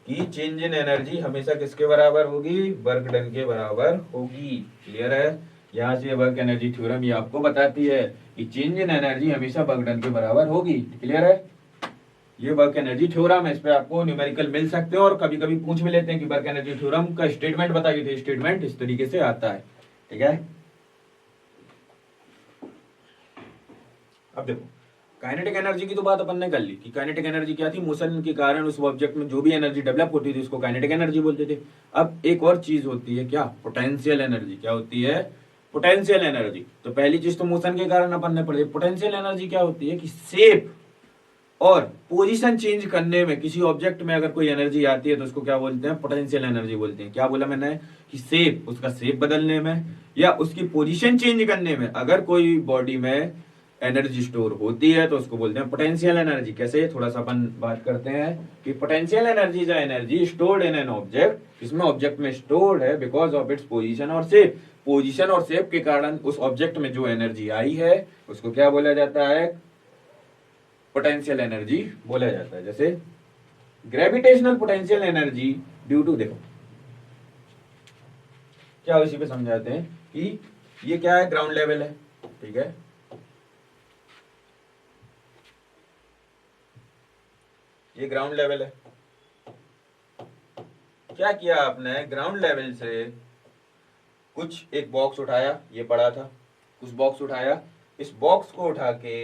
Speaker 1: कि चेंज इन एनर्जी हमेशा किसके बराबर होगी, वर्क डन के बराबर होगी। क्लियर है, यहाँ से वर्क एनर्जी थ्योरम ये आपको बताती है कि चेंज इन एनर्जी हमेशा वर्क डन के बराबर होगी। क्लियर है, ये वर्क एनर्जी थ्योरम है, इस पे आपको न्यूमेरिकल मिल सकते हैं और कभी कभी पूछ भी लेते हैं कि वर्क एनर्जी थ्योरम का स्टेटमेंट बताइए, तो स्टेटमेंट इस तरीके से आता है। ठीक है, अब देखो काइनेटिक एनर्जी की तो बात अपन ने कर ली कि काइनेटिक एनर्जी क्या थी, मोशन के कारण उस ऑब्जेक्ट में जो भी एनर्जी डेवलप होती थी उसको काइनेटिक एनर्जी बोलते थे। अब एक और चीज होती है क्या, पोटेंशियल एनर्जी। क्या होती है, पोटेंशियल एनर्जी। तो पहली चीज तो मोशन के कारण अपन ने पढ़ी। पोटेंशियल एनर्जी क्या होती है कि शेप और पोजीशन चेंज करने में, किसी ऑब्जेक्ट में अगर कोई एनर्जी आती है तो उसको क्या बोलते हैं, पोटेंशियल एनर्जी बोलते हैं। क्या बोला मैंने कि शेप, उसका शेप बदलने में या उसकी पोजीशन चेंज करने में अगर कोई बॉडी में एनर्जी स्टोर होती है तो उसको बोलते हैं पोटेंशियल एनर्जी। कैसे, थोड़ा सा अपन बात करते हैं कि potential energy is energy stored in an object, इसमें ऑब्जेक्ट में स्टोर्ड है बिकॉज ऑफ इट्स पोजीशन और शेप। पोजीशन और शेप के कारण उस ऑब्जेक्ट में जो एनर्जी आई है उसको क्या बोला जाता है, पोटेंशियल एनर्जी बोला जाता है। जैसे gravitational potential energy due to, देखो क्या इसी पे समझाते हैं कि ये क्या है, ग्राउंड लेवल है, ठीक है, ये ग्राउंड लेवल है। क्या किया आपने, ग्राउंड लेवल से कुछ एक बॉक्स उठाया, ये पड़ा था, कुछ बॉक्स उठाया, इस बॉक्स को उठा के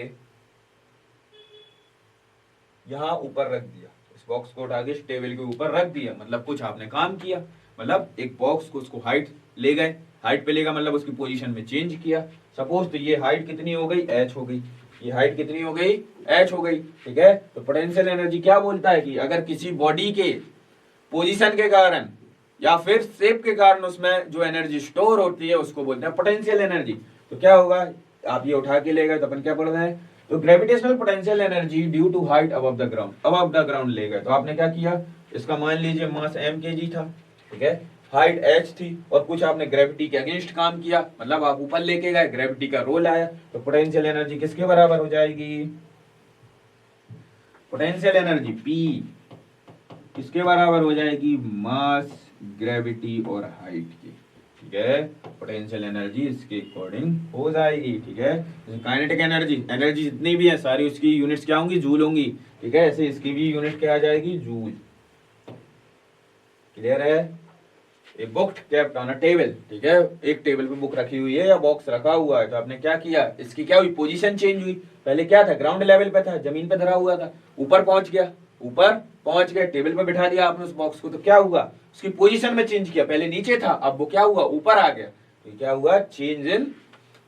Speaker 1: यहां ऊपर रख दिया, इस बॉक्स को उठा के इस टेबल के ऊपर रख दिया, मतलब कुछ आपने काम किया। मतलब एक बॉक्स को उसको हाइट ले गए, हाइट पे लेगा मतलब उसकी पोजीशन में चेंज किया। सपोज तो ये हाइट कितनी हो गई, एच हो गई, ये हाइट कितनी हो गई, एच हो गई, ठीक है। तो पोटेंशियल एनर्जी क्या बोलता है कि अगर किसी बॉडी के पोजीशन के कारण या फिर शेप के कारण उसमें जो एनर्जी स्टोर होती है उसको बोलते हैं पोटेंशियल एनर्जी। तो क्या होगा, आप ये उठा के ले गए तो अपन क्या पढ़ रहे हैं, तो gravitational potential energy due to height above the ground, above the ground ले गए तो आपने क्या किया, इसका मान लीजिए मास m kg था, ठीक है, हाइट h थी और कुछ आपने ग्रेविटी के अगेंस्ट काम किया, मतलब आप ऊपर लेके गए, ग्रेविटी का रोल आया, तो पोटेंशियल एनर्जी किसके बराबर हो जाएगी, पोटेंशियल एनर्जी P किसके बराबर हो जाएगी, मास, ग्रेविटी और हाइट की, ठीक है। पोटेंशियल एनर्जी इसके अकॉर्डिंग हो जाएगी, ठीक है। काइनेटिक एनर्जी, एनर्जी जितनी भी है सारी उसकी यूनिट्स क्या होंगी, जूल होंगी, ठीक है। ऐसे इसकी भी यूनिट क्या आ जाएगी, जूल। क्लियर है, a book kept on a table, ठीक है, एक टेबल पे बुक रखी हुई है या बॉक्स रखा हुआ है, तो आपने क्या किया, इसकी क्या हुई, पोजीशन चेंज हुई। पहले क्या था, ग्राउंड लेवल पे था, जमीन पे धरा हुआ था, ऊपर पहुंच गया, ऊपर पहुंच गए, टेबल पे बिठा दिया आपने उस बॉक्स को, तो क्या हुआ, उसकी पोजीशन में चेंज किया, पहले नीचे था अब वो क्या हुआ, ऊपर आ गया। तो क्या हुआ, चेंज इन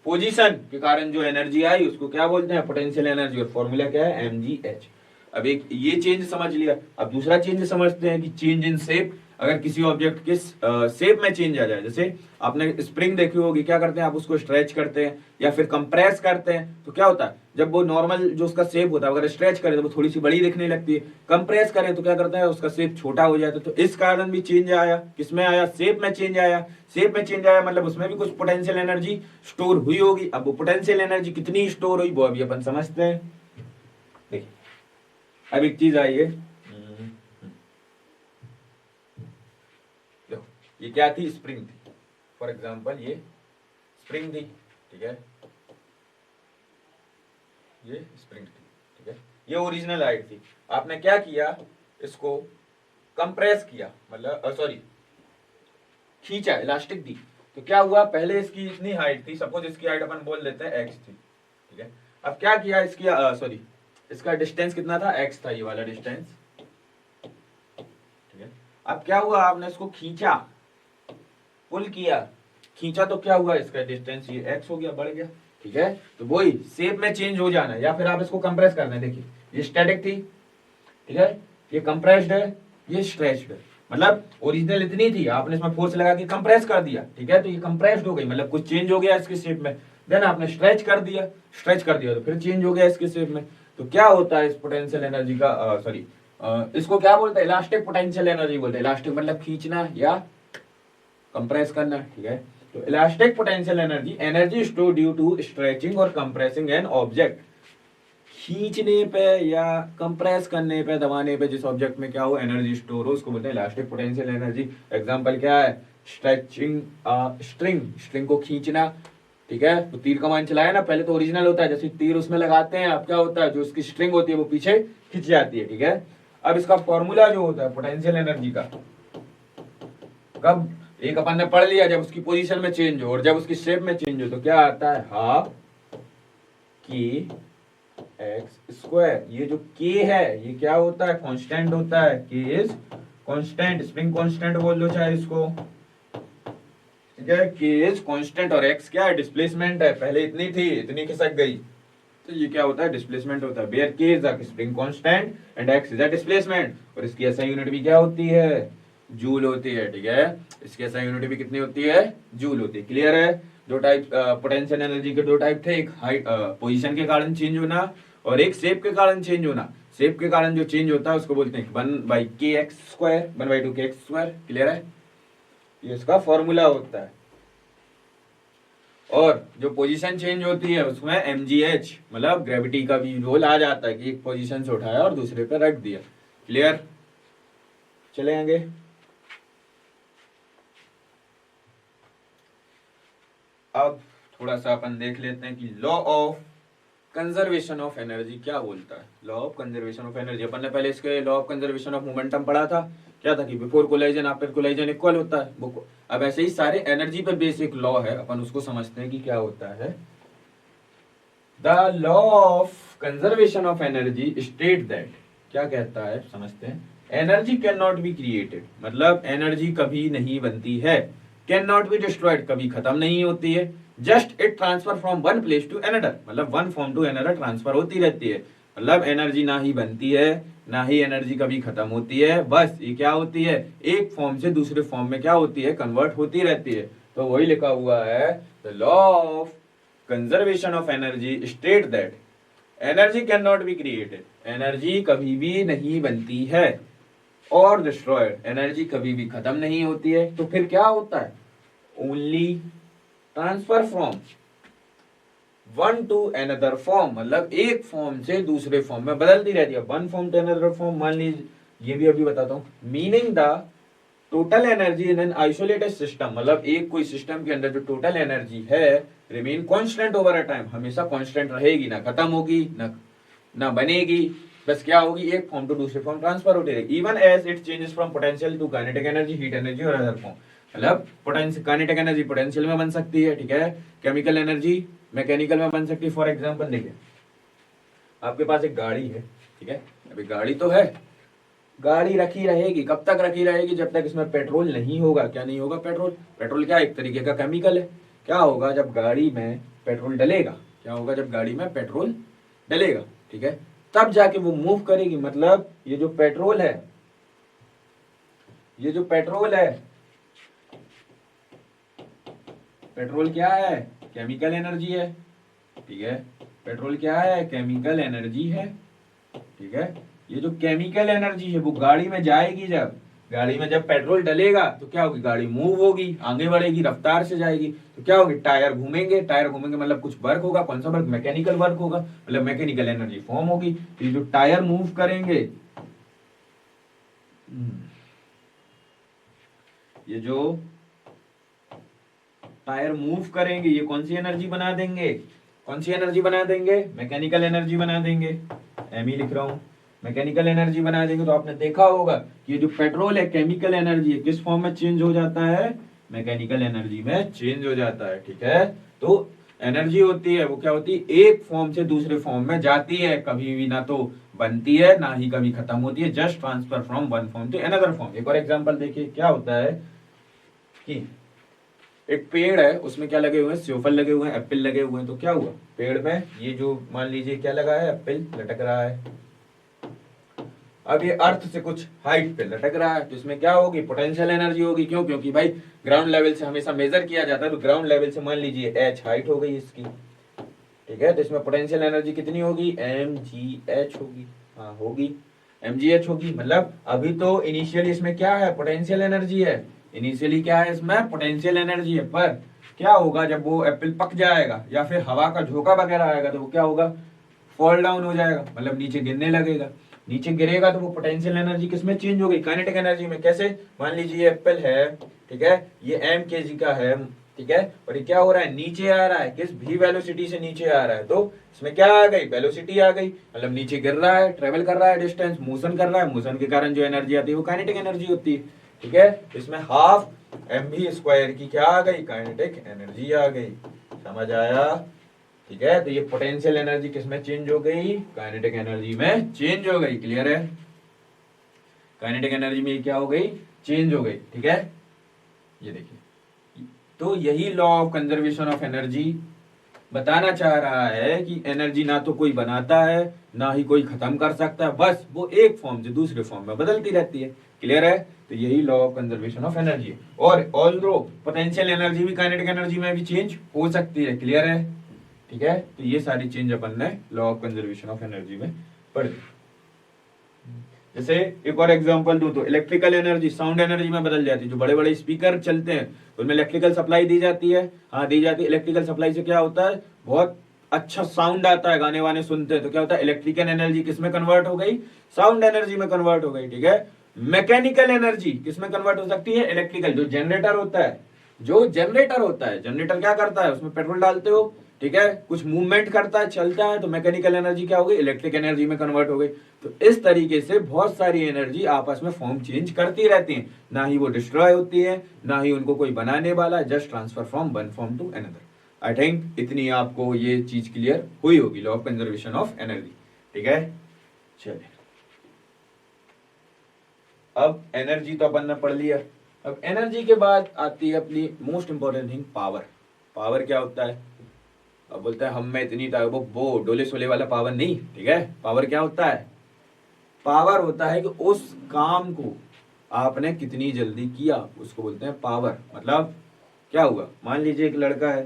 Speaker 1: पोजीशन के कारण जो एनर्जी आई उसको क्या बोलते हैं, पोटेंशियल एनर्जी, और फॉर्मूला क्या है, mgh। अब एक ये चेंज समझ लिया, अब दूसरा चेंज समझते हैं कि चेंज इन शेप। अगर किसी ऑब्जेक्ट के शेप में चेंज आ जाए, जैसे आपने स्प्रिंग देखी होगी, क्या करते हैं आप उसको स्ट्रेच करते हैं या फिर कंप्रेस करते हैं, तो क्या होता है, जब वो नॉर्मल जो उसका शेप होता है अगर स्ट्रेच करें तो वो थोड़ी सी बड़ी दिखने लगती है, कंप्रेस करें तो क्या करता है, उसका शेप छोटा हो जाता है। तो इस कारण भी चेंज आया, किसमें आया, शेप में चेंज आया। शेप में चेंज आया मतलब उसमें भी कुछ पोटेंशियल एनर्जी स्टोर हुई होगी। अब वो पोटेंशियल एनर्जी कितनी स्टोर हुई वो अभी अपन समझते हैं। देखिए अब एक चीज आई है, देखो ये क्या थी, स्प्रिंग थी, फॉर एग्जांपल ये स्प्रिंग थी, ठीक है, ये स्प्रिंग थी, ठीक है, ये ओरिजिनल हाइट थी। आपने क्या किया, इसको कंप्रेस किया, मतलब सॉरी खींचा, इलास्टिक दी, तो क्या हुआ, पहले इसकी इतनी हाइट थी, सपोज इसकी हाइट अपन बोल देते हैं x थी, ठीक है। अब क्या किया, इसकी सॉरी इसका डिस्टेंस कितना था, x था, ये वाला डिस्टेंस, ठीक है। अब क्या हुआ, आपने इसको खींचा, पुल किया, खींचा तो क्या हुआ, इसका डिस्टेंस ये x हो गया, बढ़ गया, ठीक है। तो वही शेप में चेंज हो जाना है, या फिर आप इसको कंप्रेस करना है। देखिए ये स्टैटिक थी, ठीक है, ये कंप्रेस्ड है, ये स्ट्रेच्ड है, मतलब ओरिजिनल इतनी थी, आपने इसमें फोर्स लगा के कंप्रेस कर दिया, ठीक है, तो ये कंप्रेस्ड हो गई, मतलब कुछ चेंज हो गया इसके शेप में। देन आपने स्ट्रेच कर दिया तो फिर चेंज हो गया इसके शेप में। तो क्या होता है इस पोटेंशियल एनर्जी का, सॉरी इसको क्या बोलते हैं, इलास्टिक पोटेंशियल एनर्जी बोलते हैं। इलास्टिक मतलब खींचना या कंप्रेस करना, ठीक है। तो elastic potential energy, energy store due to stretching और कंप्रेसिंग एन ऑब्जेक्ट, खींचने पे या कंप्रेस करने पे, दबाने पे जिस ऑब्जेक्ट में क्या हो एनर्जी स्टोर हो उसको बोलते हैं इलास्टिक पोटेंशियल एनर्जी। एग्जांपल क्या है, स्ट्रेचिंग स्ट्रिंग को खींचना, ठीक है। तो तीर कमान चलाया ना, पहले तो ओरिजिनल होता है, जैसे तीर उसमें लगाते हैं अब क्या होता है, जो उसकी स्ट्रिंग होती है वो पीछे खिंच जाती है, ठीक है। अब इसका फॉर्मूला जो होता है पोटेंशियल एनर्जी का, कब एक अपन ने पढ़ लिया, जब उसकी पोजीशन में चेंज हो और जब उसकी शेप में चेंज हो तो क्या आता है, हाफ की एक्स स्क्वायर। ये जो के है ये क्या होता है, कांस्टेंट होता है, के इज कांस्टेंट, स्प्रिंग कांस्टेंट बोल लो चाहे इसको, ठीक है। के इज कांस्टेंट और एक्स क्या है, डिस्प्लेसमेंट है, पहले इतनी थी इतनी खिसक गई तो ये क्या होता है, डिस्प्लेसमेंट होता है। Where K is the spring constant and x is the displacement, और इसकी एसआई यूनिट भी क्या होती है, जूल होती है, ठीक है। इसकी एसआई यूनिट भी कितनी होती है, जूल होती है। क्लियर है। दो टाइप पोटेंशियल एनर्जी के दो टाइप थे, एक हाइट पोजीशन के कारण चेंज होना और एक शेप के कारण चेंज होना। शेप के कारण जो चेंज होता है उसको बोलते हैं 1/2 के एक्स स्क्वायर। क्लियर है, ये इसका फॉर्मूला होता है। और जो पोजीशन चेंज होती है उसमें mgh मतलब ग्रेविटी का भी रोल आ जाता है कि एक पोजीशन से उठाया और दूसरे पर रख दिया। क्लियर, चले आगे। अब थोड़ा सा अपन देख लेते हैं कि law of conservation of energy क्या बोलता है। Law of conservation of energy, अपन ने पहले इसके law of conservation of momentum पढ़ा था, क्या था कि before collision after collision equal होता है। अब ऐसे ही सारे एनर्जी पे बेसिक लॉ है, अपन उसको समझते हैं कि क्या होता है। The law of conservation of energy state that, क्या कहता है समझते हैं, energy can not be created, मतलब एनर्जी कभी नहीं बनती है, कैन नॉट बी डिस्ट्रॉयड कभी खत्म नहीं होती है, just it transfer from one place to another, मतलब one form to another transfer होती रहती है। मतलब एनर्जी ना ही बनती है ना ही एनर्जी कभी खत्म होती है, बस ये क्या होती है, एक फॉर्म से दूसरे फॉर्म में क्या होती है, कन्वर्ट होती रहती है। तो वही लिखा हुआ है, the law of conservation of energy state that energy can not be created, energy कभी भी नहीं बनती है, और डिस्ट्रॉयड एनर्जी कभी भी खत्म नहीं होती है। तो फिर क्या होता है, only transfer from one two another form, मतलब एक फॉर्म से दूसरे फॉर्म में बदलती रहती है, one form to another form. मान लीजिए ये भी अभी बताता हूँ, meaning the total energy in an isolated system, मतलब एक कोई सिस्टम के अंदर जो टोटल एनर्जी है remain constant over a time, हमेशा कांस्टेंट रहेगी, ना खत्म होगी ना बनेगी, बस क्या होगी, एक फॉर्म टू दूसरे फॉर्म ट्रांसफर होती रहेगी। Even as it changes from potential to kinetic energy, heat energy और अदर फॉर्म, मतलब पोटेंशियल काइनेटिक एनर्जी पोटेंशियल में बन सकती है, ठीक है। केमिकल एनर्जी मैकेनिकल में बन सकती है। फॉर एग्जांपल देखिए, आपके पास एक गाड़ी है, ठीक है। अभी गाड़ी तो है, गाड़ी रखी रहेगी, कब तक रखी रहेगी, जब तक इसमें पेट्रोल नहीं होगा। क्या नहीं होगा, पेट्रोल। पेट्रोल क्या एक तरीके का केमिकल है। क्या होगा जब गाड़ी में पेट्रोल डलेगा, क्या होगा जब गाड़ी में पेट्रोल डलेगा, ठीक है, तब जाके वो मूव करेगी। मतलब ये जो पेट्रोल है, ये जो पेट्रोल है, पेट्रोल क्या है, केमिकल एनर्जी है, ठीक है। पेट्रोल क्या है, केमिकल एनर्जी है, ठीक है। ये जो केमिकल एनर्जी है वो गाड़ी में जाएगी, जब गाड़ी में जब पेट्रोल डलेगा तो क्या होगी, गाड़ी मूव होगी, आगे बढ़ेगी, रफ्तार से जाएगी। तो क्या होगी, टायर घूमेंगे, टायर घूमेंगे मतलब कुछ वर्क होगा, कौन सा वर्क, मैकेनिकल वर्क होगा, मतलब मैकेनिकल एनर्जी फॉर्म होगी। तो ये जो टायर मूव करेंगे, ये जो टायर मूव करेंगे ये कौन सी एनर्जी बना देंगे, कौन सी एनर्जी बना देंगे, मैकेनिकल एनर्जी बना देंगे। एम ही लिख रहा हूं, मैकेनिकल एनर्जी बना देंगे। तो आपने देखा होगा कि ये जो पेट्रोल है केमिकल एनर्जी है, किस फॉर्म में चेंज हो जाता है, मैकेनिकल एनर्जी में चेंज हो जाता है, ठीक है। तो एनर्जी होती है वो क्या होती है, एक फॉर्म से दूसरे फॉर्म में जाती है, कभी भी ना तो बनती है ना ही कभी खत्म होती है, just transfer from one form to another form. एक और एग्जांपल देखिए, क्या होता है कि एक पेड़ है, उसमें क्या लगे हुए हैं, सेवफल लगे हुए हैं, एप्पल लगे हुए हैं। तो क्या हुआ, पेड़ में ये जो मान लीजिए क्या लगा है, एप्पल लटक रहा है, अब ये अर्थ से कुछ हाइट पे लटक रहा है, तो इसमें क्या होगी, पोटेंशियल एनर्जी होगी। क्यों? क्योंकि भाई ग्राउंड लेवल से हमेशा मेजर किया जाता है, तो ग्राउंड लेवल से मान लीजिए h हाइट हो गई इसकी, ठीक है, तो इसमें पोटेंशियल एनर्जी कितनी होगी, mgh होगी। हाँ होगी, mgh होगी। मतलब अभी तो इनिशियली इसमें क्या है, पोटेंशियल एनर्जी है, इनिशियली क्या है इसमें, पोटेंशियल एनर्जी है। पर क्या होगा, जब वो एप्पल पक जाएगा या फिर हवा का झोंका वगैरह आएगा, तो वो क्या होगा, फॉल डाउन हो जाएगा, मतलब नीचे गिरने लगेगा। नीचे गिरेगा तो वो पोटेंशियल एनर्जी किसमें चेंज हो गई, काइनेटिक एनर्जी में। कैसे, मान लीजिए ये एप्पल है, ठीक है, ये m kg का है, ठीक है, और ये क्या हो रहा है, नीचे आ रहा है, किस भी वेलोसिटी से नीचे आ रहा है, तो इसमें क्या आ गई, वेलोसिटी आ गई, मतलब नीचे गिर रहा है, ट्रेवल कर रहा है डिस्टेंस, मोशन कर रहा है, मोशन के कारण जो एनर्जी आती है वो काइनेटिक एनर्जी होती है, ठीक है। इसमें हाफ mv² की क्या आ गई, काइनेटिक एनर्जी आ गई। समझ आया, ठीक है। तो ये पोटेंशियल एनर्जी किसमें चेंज हो गई, काइनेटिक एनर्जी में चेंज हो गई। क्लियर है, काइनेटिक एनर्जी में क्या हो गई, चेंज हो गई, ठीक है। ये देखिए, तो यही law of conservation of energy बताना चाह रहा है कि एनर्जी ना तो कोई बनाता है, ना ही कोई खत्म कर सकता है, बस वो एक फॉर्म से दूसरे फॉर्म में बदलती रहती है। क्लियर है, तो यही law of conservation of energy है। और ऑल्दो पोटेंशियल एनर्जी भी काइनेटिक एनर्जी में भी चेंज हो सकती है। क्लियर है, ठीक है। तो ये सारी चेंज अपन ने law of conservation of energy में पढ़ी। जैसे एक और एग्जांपल दूं तो इलेक्ट्रिकल एनर्जी साउंड एनर्जी में बदल जाती है। जो बड़े बड़े स्पीकर चलते हैं उनमें इलेक्ट्रिकल सप्लाई दी जाती है, हाँ दी जाती है। इलेक्ट्रिकल सप्लाई से क्या होता है, बहुत अच्छा साउंड आता है, गाने वाने सुनते हैं, तो क्या होता है, इलेक्ट्रिकल एनर्जी किसमें कन्वर्ट हो गई, साउंड एनर्जी में कन्वर्ट हो गई, ठीक है। मैकेनिकल एनर्जी किसमें कन्वर्ट हो सकती है, इलेक्ट्रिकल, जो जनरेटर होता है, जो जनरेटर होता है, जनरेटर क्या करता है, उसमें पेट्रोल डालते हो, ठीक है, कुछ मूवमेंट करता है, चलता है, तो मैकेनिकल एनर्जी क्या हो गई, इलेक्ट्रिक एनर्जी में कन्वर्ट हो गई। तो इस तरीके से बहुत सारी एनर्जी आपस में फॉर्म चेंज करती रहती है, ना ही वो डिस्ट्रॉय होती है, ना ही उनको कोई बनाने वाला है, just transfer from one form to another. I think इतनी आपको ये चीज क्लियर हुई होगी, law of conservation of energy, ठीक है। चलिए, अब एनर्जी तो अपन ने पढ़ लिया। अब एनर्जी के बाद आती है अपनी most important thing, power. Power क्या होता है, अब बोलता है हम में इतनी वो डोले सोले वाला पावर नहीं, ठीक है। पावर क्या होता है, पावर होता है कि उस काम को आपने कितनी जल्दी किया, उसको बोलते हैं पावर। मतलब क्या हुआ, मान लीजिए एक लड़का है,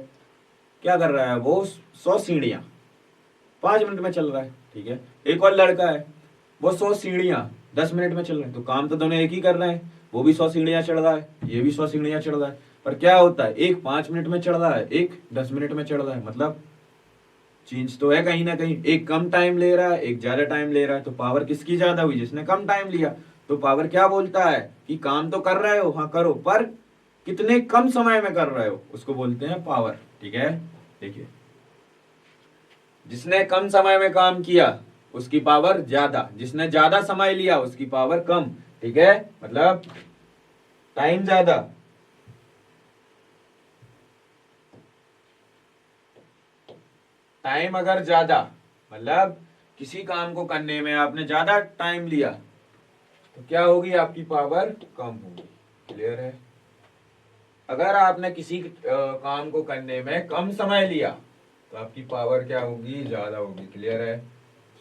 Speaker 1: क्या कर रहा है, वो 100 सीढ़ियां 5 मिनट में चल रहा है, ठीक है। एक और लड़का है, वो 100 सीढ़ियां 10 मिनट में चल रहे हैं, तो काम तो दोनों एक ही कर रहे हैं। वो भी 100 सीढ़ियां चढ़ रहा है, ये भी 100 सीढ़ियां चढ़ रहा है, पर क्या होता है, एक 5 मिनट में चढ़ रहा है, एक 10 मिनट में चढ़ रहा है, मतलब चेंज तो है कहीं ना कहीं। एक कम टाइम ले रहा है, एक ज्यादा टाइम ले रहा है, तो पावर किसकी ज्यादा हुई, जिसने कम टाइम लिया। तो पावर क्या बोलता है कि काम तो कर रहे हो, हाँ करो, पर कितने कम समय में कर रहे हो, उसको बोलते हैं पावर, ठीक है। देखिए, जिसने कम समय में काम किया उसकी पावर ज्यादा, जिसने ज्यादा समय लिया उसकी पावर कम, ठीक है। मतलब टाइम ज्यादा, टाइम अगर ज्यादा, मतलब किसी काम को करने में आपने ज्यादा टाइम लिया, तो क्या होगी, आपकी पावर कम होगी। क्लियर है, अगर आपने किसी काम को करने में कम समय लिया तो आपकी पावर क्या होगी, ज्यादा होगी। क्लियर है,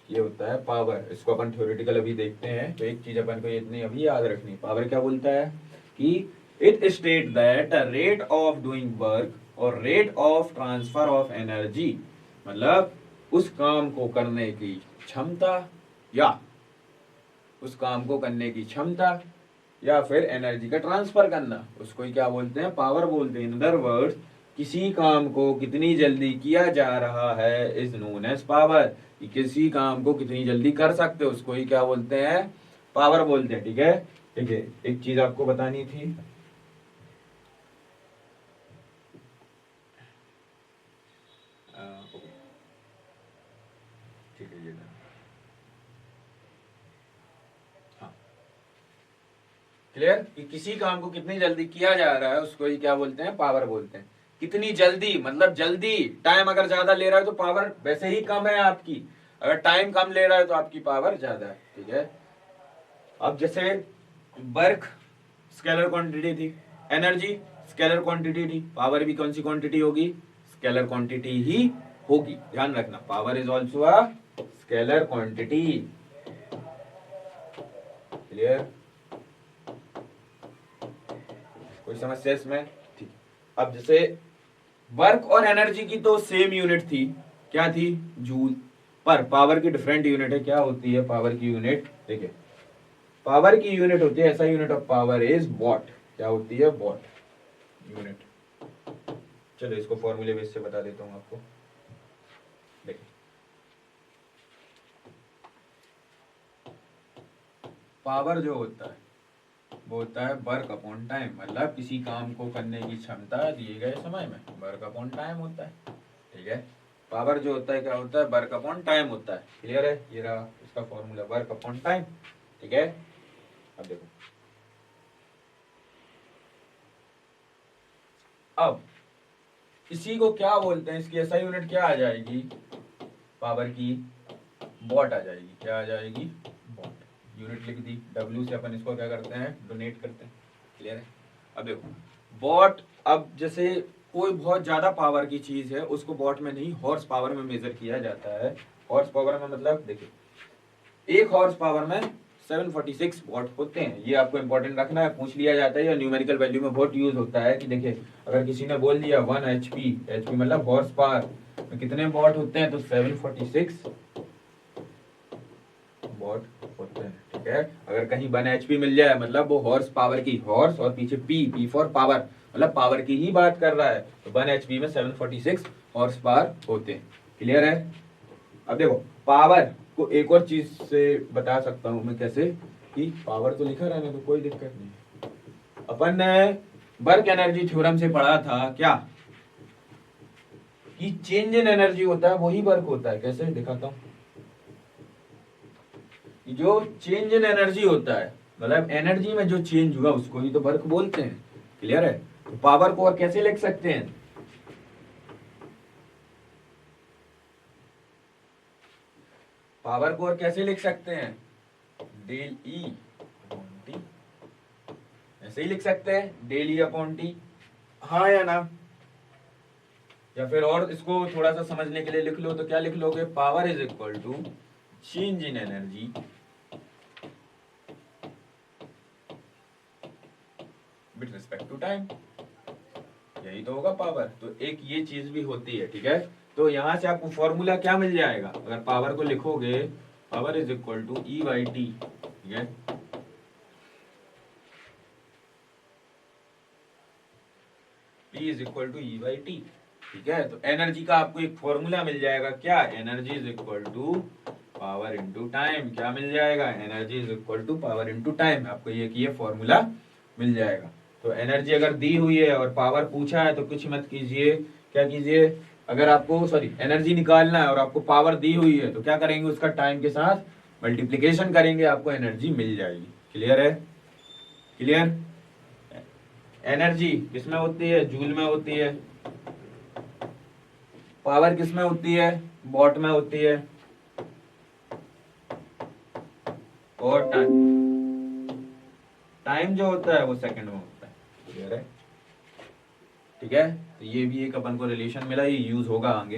Speaker 1: ये होता है पावर। इसको अपन थ्योरेटिकल अभी देखते हैं, तो एक चीज अपन को इतनी अभी याद रखनी, पावर क्या बोलता है कि it state that rate of doing work और rate of transfer of energy, मतलब उस काम को करने की क्षमता, या उस काम को करने की क्षमता, या फिर एनर्जी का ट्रांसफर करना, उसको ही क्या बोलते हैं, पावर बोलते हैं। इन अदर वर्ड्स, किसी काम को कितनी जल्दी किया जा रहा है इज नोन एज पावर। कि किसी काम को कितनी जल्दी कर सकते हो उसको ही क्या बोलते हैं, पावर बोलते हैं, ठीक है। ठीक है, एक चीज आपको बतानी थी, ठीक है, ये हाँ, क्लियर, कि किसी काम को कितनी जल्दी किया जा रहा है उसको ही क्या बोलते हैं, पावर बोलते हैं। कितनी जल्दी, मतलब जल्दी, टाइम अगर ज्यादा ले रहा है तो पावर वैसे ही कम है आपकी, अगर टाइम कम ले रहा है तो आपकी पावर ज्यादा है, ठीक है। अब जैसे वर्क स्केलर क्वांटिटी थी, एनर्जी स्केलर क्वांटिटी थी, पावर भी कौन सी क्वांटिटी होगी, स्केलर क्वांटिटी ही होगी। ध्यान रखना, power is also a scalar quantity, clear? कोई समस्या इसमें? ठीक। अब जैसे वर्क और एनर्जी की तो सेम यूनिट थी, क्या थी? जूल। पर पावर की डिफरेंट यूनिट है। क्या होती है पावर की यूनिट? देखिए, पावर की यूनिट होती है, ऐसा unit of power is what. क्या होती है? What unit. चलो इसको फॉर्मूले बेस से बता देता हूं आपको। देखिए, पावर जो होता है वो होता है वर्क अपॉन टाइम, मतलब किसी काम को करने की क्षमता दिए गए समय में, वर्क अपॉन टाइम होता है। ठीक है, पावर जो होता है क्या होता है? वर्क अपॉन टाइम होता है। क्लियर है? ये रहा इसका फॉर्मूला, वर्क अपॉन टाइम। ठीक है, अब देखो, अब इसी को क्या बोलते हैं? इसकी ऐसा यूनिट क्या आ जाएगी पावर की? वॉट आ जाएगी। क्या आ जाएगी? वॉट। यूनिट लिख दी, डब्ल्यू से अपन इसको क्या करते हैं? डोनेट करते हैं। क्लियर है? अब देखो, वॉट, अब जैसे कोई बहुत ज्यादा पावर की चीज है उसको वॉट में नहीं, हॉर्स पावर में मेजर किया जाता है। हॉर्स पावर में मतलब देखिए, एक हॉर्स पावर में 746 वॉट होते हैं। ये आपको इंपॉर्टेंट रखना है, पूछ लिया जाता है या न्यूमेरिकल वैल्यू में बहुत यूज होता है कि देखिए, अगर किसी ने बोल दिया 1 HP, एचपी मतलब हॉर्स पावर में कितने वॉट होते हैं, तो 746 वॉट होते हैं। ठीक है, अगर कहीं 1 HP मिल जाए मतलब वो हॉर्स पावर की, हॉर्स और पीछे पी फॉर पावर, मतलब पावर की ही बात कर रहा है, तो 1 HP में 746 हॉर्स पावर होते हैं। क्लियर है? अब देखो, पावर को एक और चीज से बता सकता हूं मैं, कैसे कि पावर तो लिखा रहने तो कोई दिक्कत नहीं। अपन ने वर्क एनर्जी थ्योरम से पढ़ा था क्या, कि चेंज इन एनर्जी होता है वही वर्क होता है। कैसे दिखाता हूं, जो चेंज इन एनर्जी होता है मतलब एनर्जी में जो चेंज हुआ उसको ही तो वर्क बोलते हैं। क्लियर है? तो पावर को और कैसे लिख सकते हैं? पावर को और कैसे लिख सकते हैं? डेल ई अपॉन टी, ऐसे ही लिख सकते हैं, डेल ई अपॉन टी। हाँ या ना? या फिर और इसको थोड़ा सा समझने के लिए लिख लो तो क्या लिख लोगे? Power is equal to change in energy with respect to time. यही तो होगा पावर। तो एक ये चीज भी होती है। ठीक है, तो यहां से आपको फॉर्मूला क्या मिल जाएगा? अगर पावर को लिखोगे, power is equal to E by T. ठीक है, P is equal to E by T. ठीक है, तो एनर्जी का आपको एक फॉर्मूला मिल जाएगा। क्या? Energy is equal to power into time. क्या मिल जाएगा? Energy is equal to power into time. आपको ये फॉर्मूला मिल जाएगा। तो एनर्जी अगर दी हुई है और पावर पूछा है तो कुछ मत कीजिए, क्या कीजिए, अगर आपको सॉरी एनर्जी निकालना है और आपको पावर दी हुई है तो क्या करेंगे? उसका टाइम के साथ मल्टीप्लीकेशन करेंगे, आपको एनर्जी मिल जाएगी। क्लियर है? क्लियर? एनर्जी किसमें होती है? जूल में होती है। पावर किसमें होती है? वॉट में होती है। और टाइम जो होता है वो सेकंड में होता है। क्लियर है? ठीक है, तो ये भी एक अपन को रिलेशन मिला, ये यूज होगा आगे।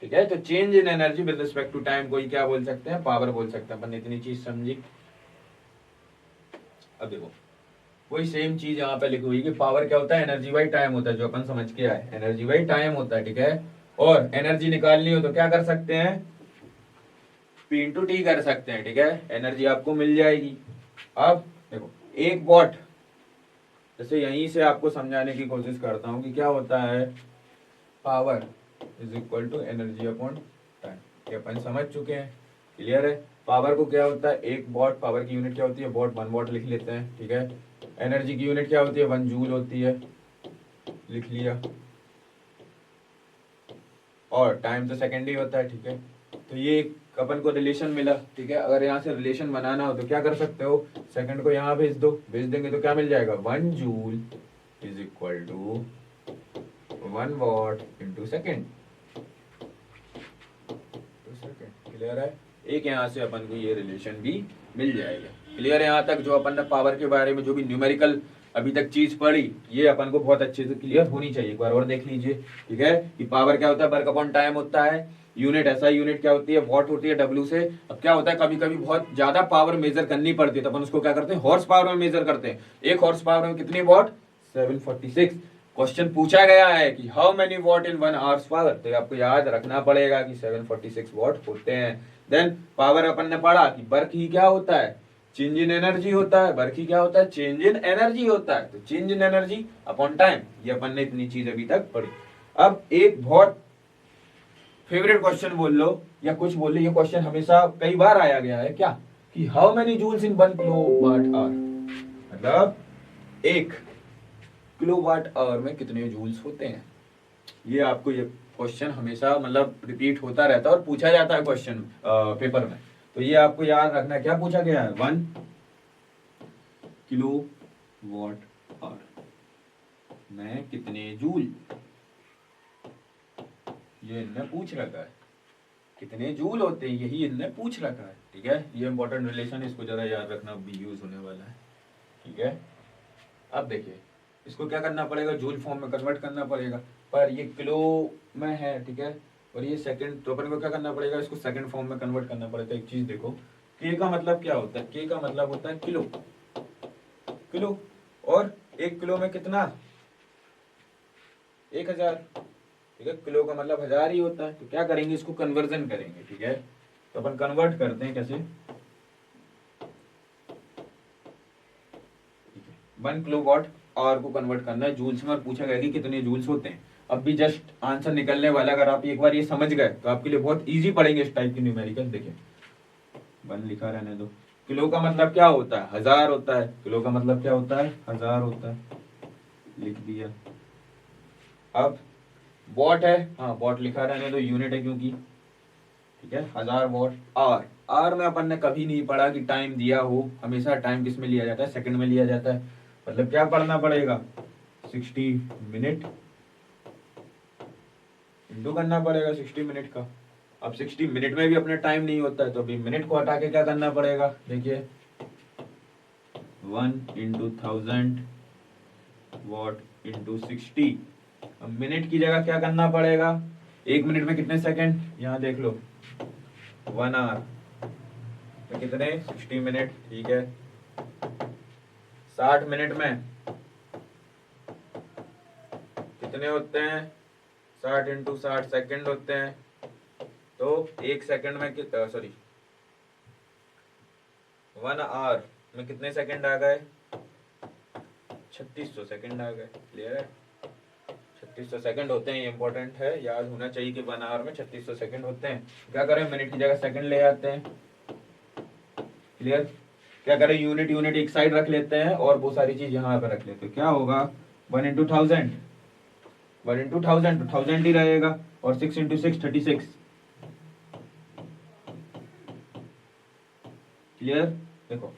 Speaker 1: ठीक है, तो change in energy with respect to time को ही क्या बोल सकते हैं? पावर बोल सकते हैं। अपन ने इतनी चीज समझी। अब देखो, वही सेम चीज यहाँ पे लिखी हुई कि पावर क्या होता है? एनर्जी बाई टाइम होता है, जो अपन समझ के आए, एनर्जी बाई टाइम होता है। ठीक है, और एनर्जी निकालनी हो तो क्या कर सकते हैं? पी इंटू टी कर सकते हैं। ठीक है, एनर्जी आपको मिल जाएगी। अब देखो, एक वॉट, जैसे यहीं से आपको समझाने की कोशिश करता हूं कि क्या होता है, power is equal to energy upon time. ये अपन समझ चुके हैं। क्लियर है? पावर को क्या होता है? एक वॉट, पावर की यूनिट क्या होती है? वॉट, 1 वॉट लिख लेते हैं। ठीक है, एनर्जी की यूनिट क्या होती है? 1 जूल होती है, लिख लिया। और टाइम तो सेकेंड ही होता है। ठीक है, तो ये एक अपन को रिलेशन मिला। ठीक है, अगर यहाँ से रिलेशन बनाना हो तो क्या कर सकते हो? सेकंड को यहाँ भेज दो, भेज देंगे तो क्या मिल जाएगा? 1 joule is equal to 1 watt into second. Clear है? एक यहाँ से अपन को ये रिलेशन भी मिल जाएगा। क्लियर है? यहाँ तक जो अपन ने पावर के बारे में जो भी न्यूमेरिकल अभी तक चीज पढ़ी, ये अपन को बहुत अच्छे से क्लियर होनी चाहिए। एक बार और देख लीजिए। ठीक है, कि पावर क्या होता है? वर्क अपॉन टाइम होता है। यूनिट एसआई यूनिट क्या होती है, वॉट होती है डब्ल्यू से। अब क्या होता है कभी कभी बहुत ज्यादा पावर मेजर करनी पड़ती है तो अपन उसको क्या करते हैं हॉर्स पावर में मेजर करते हैं। एक हॉर्स पावर में कितनी वॉट, 746। क्वेश्चन पूछा गया है कि how many what in 1 hours power, तो आपको याद रखना पड़ेगा कि 746 वॉट होते हैं। देन पावर अपन ने पढ़ा कि वर्क ही क्या होता है, चेंज इन एनर्जी होता है। वर्क ही क्या होता है, चेंज इन एनर्जी होता है। तो change in energy upon time, ये अपन ने इतनी चीज अभी तक पढ़ी। अब एक बहुत फेवरेट क्वेश्चन बोल लो या कुछ बोल लो, ये क्वेश्चन हमेशा कई बार आया गया है क्या, कि how many joules in 1 kilowatt hour, मतलब 1 किलोवाट आवर में कितने जूल्स होते हैं। ये आपको ये क्वेश्चन हमेशा मतलब रिपीट होता रहता है और पूछा जाता है क्वेश्चन पेपर में। तो ये आपको याद रखना है, क्या पूछा गया है, 1 किलोवाट आवर में कितने जूल, ये इनने पूछ रखा है कितने जूल होते हैं, यही इनने पूछ रखा है। ठीक है, ये इंपॉर्टेंट रिलेशन, इसको जरा याद रखना, भी यूज होने वाला है। ठीक है, अब देखिए इसको क्या करना पड़ेगा, जूल फॉर्म में कन्वर्ट करना पड़ेगा, पर ये किलो में है। ठीक है, और ये सेकंड, तो अपन को क्या करना पड़ेगा, इसको सेकंड फॉर्म में कन्वर्ट करना पड़ेगा। एक चीज देखो, के का मतलब क्या होता है, के का मतलब होता है किलो, किलो, और 1 किलो में कितना, 1000। ठीक है, किलो का मतलब 1000 ही होता है। तो क्या करेंगे, इसको कन्वर्जन करेंगे। ठीक है, तो अपन कन्वर्ट करते हैं कैसे, 1 किलोवाट आवर को कन्वर्ट करना है जूल्स में, और पूछा गया कि कितने जूल्स होते हैं। अब भी जस्ट आंसर निकलने वाला, अगर आप एक बार ये समझ गए तो आपके लिए बहुत इजी पड़ेंगे इस टाइप की न्यूमेरिकल। देखिए 1 लिखा रहने दो, किलो का मतलब क्या होता है, 1000 होता है। किलो का मतलब क्या होता है, 1000 होता है, लिख दिया। अब वॉट है, हाँ वॉट लिखा रहने दो, यूनिट है क्योंकि। ठीक है, 1000 वॉट आवर, आवर में अपन ने कभी नहीं पढ़ा कि टाइम दिया हो, हमेशा टाइम किस में लिया जाता है, सेकंड में लिया जाता है। मतलब क्या पढ़ना पड़ेगा, 60 मिनट इंटू करना पड़ेगा 60 मिनट का। अब 60 मिनट में भी अपने टाइम नहीं होता है, तो अभी मिनट को हटा के क्या करना पड़ेगा, देखिए 1 × 1000 वॉट × 60। अब मिनट की जगह क्या करना पड़ेगा, 1 मिनट में कितने सेकंड, यहाँ देख लो 1 आवर तो कितने, 60 मिनट। ठीक है, 60 मिनट में कितने होते हैं, 60 × 60 सेकंड होते हैं। तो 1 सेकंड में सॉरी 1 आवर में कितने सेकंड आ गए, 3600 सेकंड आ गए। क्लियर है, 3600 सेकंड होते हैं, ये इंपॉर्टेंट है, याद होना चाहिए कि 1 आवर में 3600 सेकंड होते हैं। क्या करें, मिनट की जगह सेकंड ले आते हैं। क्लियर, क्या करें, यूनिट यूनिट एक साइड रख लेते हैं और वो सारी चीज यहाँ पे रख लेते हैं। क्या होगा, 1 × 1000, 1 × 1000 तो 1000 ही रहेगा, और 6 × 6 36। क्लियर, देखो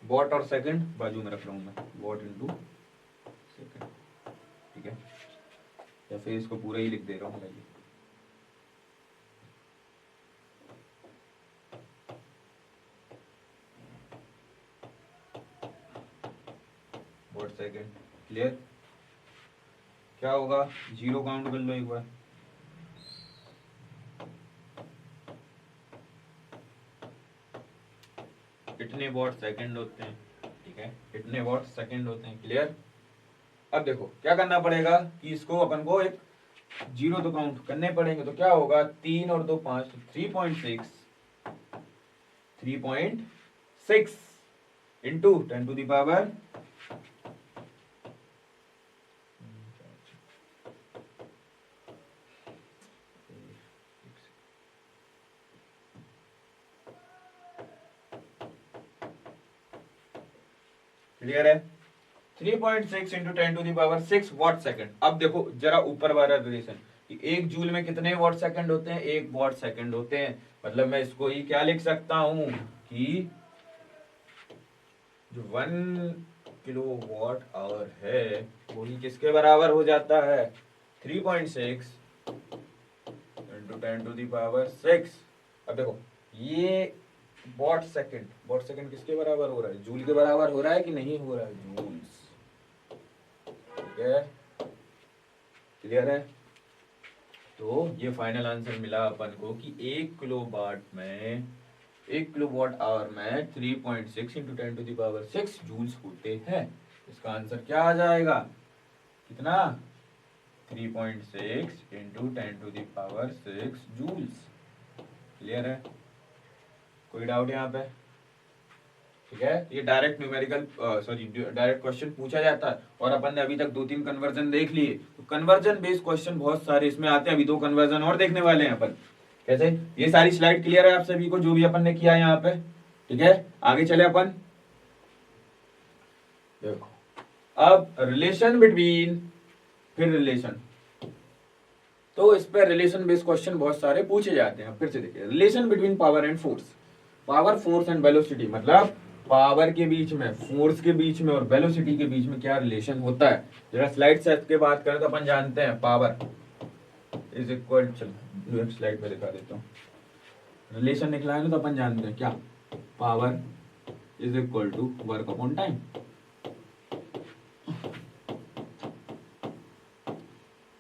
Speaker 1: वॉट और सेकंड बाजू में रख रहा हूं मैं, वॉट इंटू सेकंड। ठीक है, या फिर इसको पूरा ही लिख दे रहा हूँ मैं, वॉट सेकंड। क्लियर, क्या होगा, 0 काउंट कर लो एक बार, इतने वॉट सेकंड होते हैं। ठीक है, इतने वॉट सेकंड होते हैं। क्लियर, अब देखो क्या करना पड़ेगा कि इसको अपन को एक 0 तो काउंट करने पड़ेंगे। तो क्या होगा, 3 और 2 5, 3.6, 3.6 इंटू 10⁻। क्लियर है, 3.6 इंटू 10⁻6 वॉट सेकंड। अब देखो जरा ऊपर वाला रिलेशन, कि 1 जूल में कितने वॉट सेकंड होते हैं, 1 वॉट सेकंड होते हैं। मतलब मैं इसको ही क्या लिख सकता हूं कि जो 1 किलोवाट आवर है वही किसके बराबर हो जाता है, 3.6 इंटू 10⁻6। अब देखो ये वॉट सेकंड, वॉट सेकंड किसके बराबर हो रहा है, जूल के बराबर हो रहा है कि नहीं हो रहा है, जूल्स। ठीक है, क्लियर है। तो ये फाइनल आंसर मिला अपन को कि 1 किलोवाट आवर में 3.6 इंटू 10⁻6 जूल्स होते हैं। इसका आंसर क्या आ जाएगा, कितना, 3.6 इंटू 10⁻6 जूल्स। क्लियर है, कोई डाउट यहाँ पे? ठीक है, ये डायरेक्ट न्यूमेरिकल डायरेक्ट क्वेश्चन पूछा जाता है और अपन ने अभी तक 2-3 कन्वर्जन देख लिए। तो कन्वर्जन बेस्ड क्वेश्चन बहुत सारे इसमें आते हैं, अभी 2 कन्वर्जन और देखने वाले हैं अपन। कैसे, ये सारी स्लाइड क्लियर है आप सभी को जो भी अपन ने किया यहाँ पे? ठीक है, आगे चले अपन। देखो अब रिलेशन बिटवीन, फिर रिलेशन, तो इस पर रिलेशन बेस्ड क्वेश्चन बहुत सारे पूछे जाते हैं। फिर से देखिए, relation between power and force, power force and velocity, मतलब पावर के बीच में, फोर्स के बीच में और वेलोसिटी के बीच में क्या रिलेशन होता है। जरा स्लाइड से के बात करें तो अपन जानते हैं पावर इज इक्वल, चलो स्लाइड पे दिखा देता हूँ। रिलेशन निकला है ना, तो अपन जानते हैं क्या, power is equal to work upon time.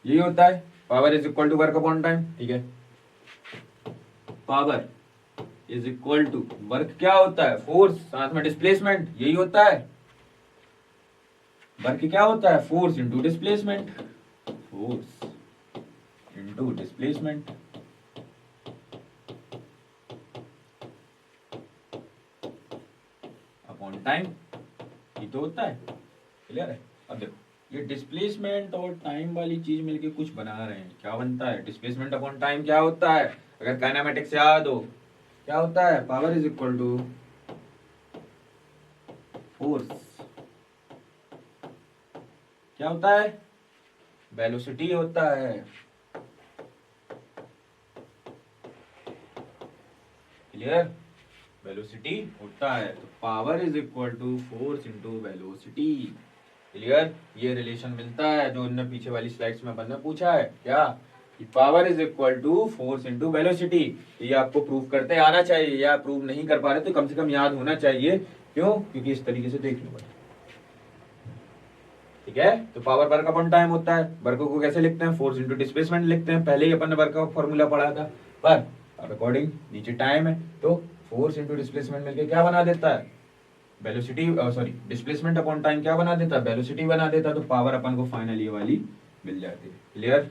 Speaker 1: यही होता है, power is equal to work upon time. ठीक है, power is equal to work क्या होता है, फोर्स, साथ में डिस्प्लेसमेंट, यही होता है। वर्क क्या होता है, force into displacement, force into displacement. Upon time, ये तो होता है। क्लियर है? अब देखो, ये डिस्प्लेसमेंट और टाइम वाली चीज मिलके कुछ बना रहे हैं, क्या बनता है, डिस्प्लेसमेंट अपॉन टाइम क्या होता है, अगर काइनेमेटिक्स याद हो क्या होता है, power is equal to force, क्या होता है, वेलोसिटी होता है। क्लियर, वेलोसिटी होता है, तो power is equal to force into velocity. Clear, ये रिलेशन मिलता है जो उन्होंने पीछे वाली स्लाइड्स में बंदा पूछा है, क्या, कि power is equal to force into velocity. ये आपको प्रूव करते आना चाहिए, या प्रूव नहीं कर पा रहे तो कम से कम याद होना चाहिए। क्यों, क्योंकि इस तरीके से देख लो। ठीक है, तो पावर वर्क अपॉन टाइम होता है। वर्क को कैसे लिखते हैं, फोर्स इंटू डिस्प्लेसमेंट लिखते हैं, पहले ही अपन ने वर्क का फॉर्मूला पढ़ा था। पर अब अकॉर्डिंग नीचे टाइम है, तो फोर्स इंटू डिस्प्लेसमेंट मिलकर क्या बना देता है, velocity, sorry displacement upon time क्या बना देता है, वेलोसिटी बना देता है। तो पावर अपन को फाइनल ये वाली मिल जाती है। क्लियर,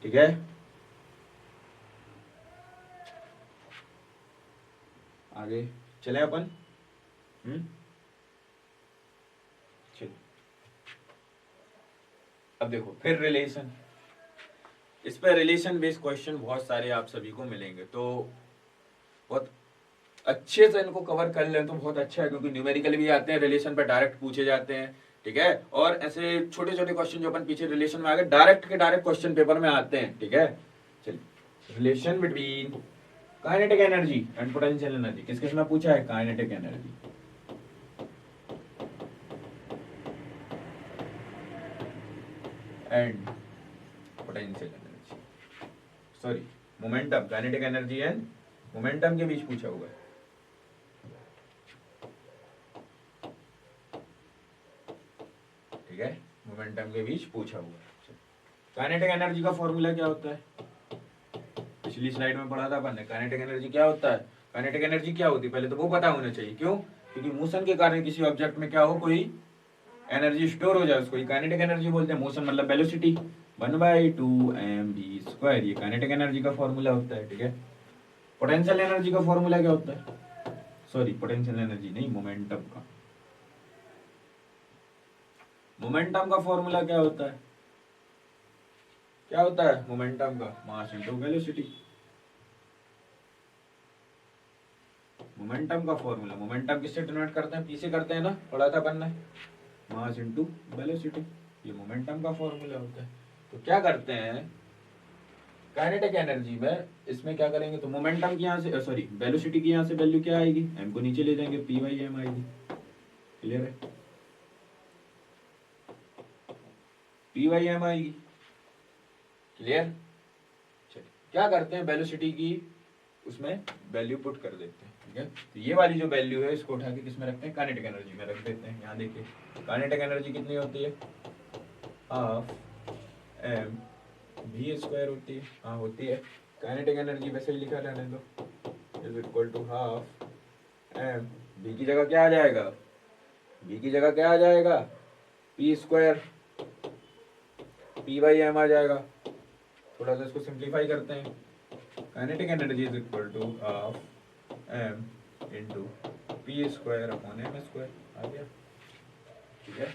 Speaker 1: ठीक है, आगे चले अपन। चलिए अब देखो, फिर रिलेशन, इस पर रिलेशन बेस्ड क्वेश्चन बहुत सारे आप सभी को मिलेंगे, तो बहुत अच्छे से इनको कवर कर लें तो बहुत अच्छा है, क्योंकि न्यूमेरिकल भी आते हैं, रिलेशन पे डायरेक्ट पूछे जाते हैं। ठीक है, और ऐसे छोटे छोटे क्वेश्चन जो अपन पीछे रिलेशन में आ गए, डायरेक्ट के डायरेक्ट क्वेश्चन पेपर में आते हैं। ठीक है, चलिए, relation between kinetic energy and potential energy, किस किस में पूछा है, kinetic energy and potential energy, sorry momentum, kinetic energy and momentum के बीच पूछा हुआ है। ठीक है, मोमेंटम के बीच पूछा हुआ है। काइनेटिक एनर्जी का फॉर्मूला क्या होता है, पिछली स्लाइड में पढ़ा था अपन ने। काइनेटिक एनर्जी क्या होता है, काइनेटिक एनर्जी क्या होती है पहले तो वो पता होना चाहिए। क्यों, क्योंकि मोशन के कारण किसी ऑब्जेक्ट में क्या हो, कोई एनर्जी स्टोर हो जाए, उसको काइनेटिक एनर्जी बोलते हैं। मोशन मतलब वेलोसिटी, 1/2mv², ये काइनेटिक एनर्जी का फॉर्मूला होता है। ठीक है, पोटेंशियल एनर्जी का फॉर्मूला क्या होता है, सॉरी पोटेंशियल एनर्जी नहीं, मोमेंटम का, मोमेंटम का फॉर्मूला क्या होता है, क्या होता है मोमेंटम का, मास इनटू वेलोसिटी। मोमेंटम का फॉर्मूला, मोमेंटम किससे डिनोट करते हैं, पी से करते हैं ना, पढ़ा था अपन ने, मास इनटू वेलोसिटी, ये मोमेंटम का फॉर्मूला होता है। तो क्या करते हैं काइनेटिक एनर्जी में, इसमें क्या करेंगे, तो मोमेंटम की यहाँ से, सॉरी वेलोसिटी की यहाँ से वैल्यू क्या आएगी, m को नीचे ले जाएंगे, p/m आएगी। क्लियर है, p/m आएगी। क्लियर, चलिए क्या करते हैं, वेलोसिटी की उसमें वैल्यू पुट कर देते हैं। ठीक है, तो ये वाली जो वैल्यू है इसको उठा के किस में रखते हैं, काइनेटिक एनर्जी में रख देते हैं। यहाँ देखिए काइनेटिक एनर्जी कितनी होती है, ½ m भी स्क्वायर होती है, हाँ होती है। काइनेटिक एनर्जी वैसे ही लिखा रहने दो, is equal to half M. B की जगह क्या आ जाएगा, बी की जगह क्या आ जाएगा, P square, P by M आ जाएगा। थोड़ा सा इसको सिंप्लीफाई करते हैं, kinetic energy is equal to half M into P square upon M square, आ गया। ठीक है,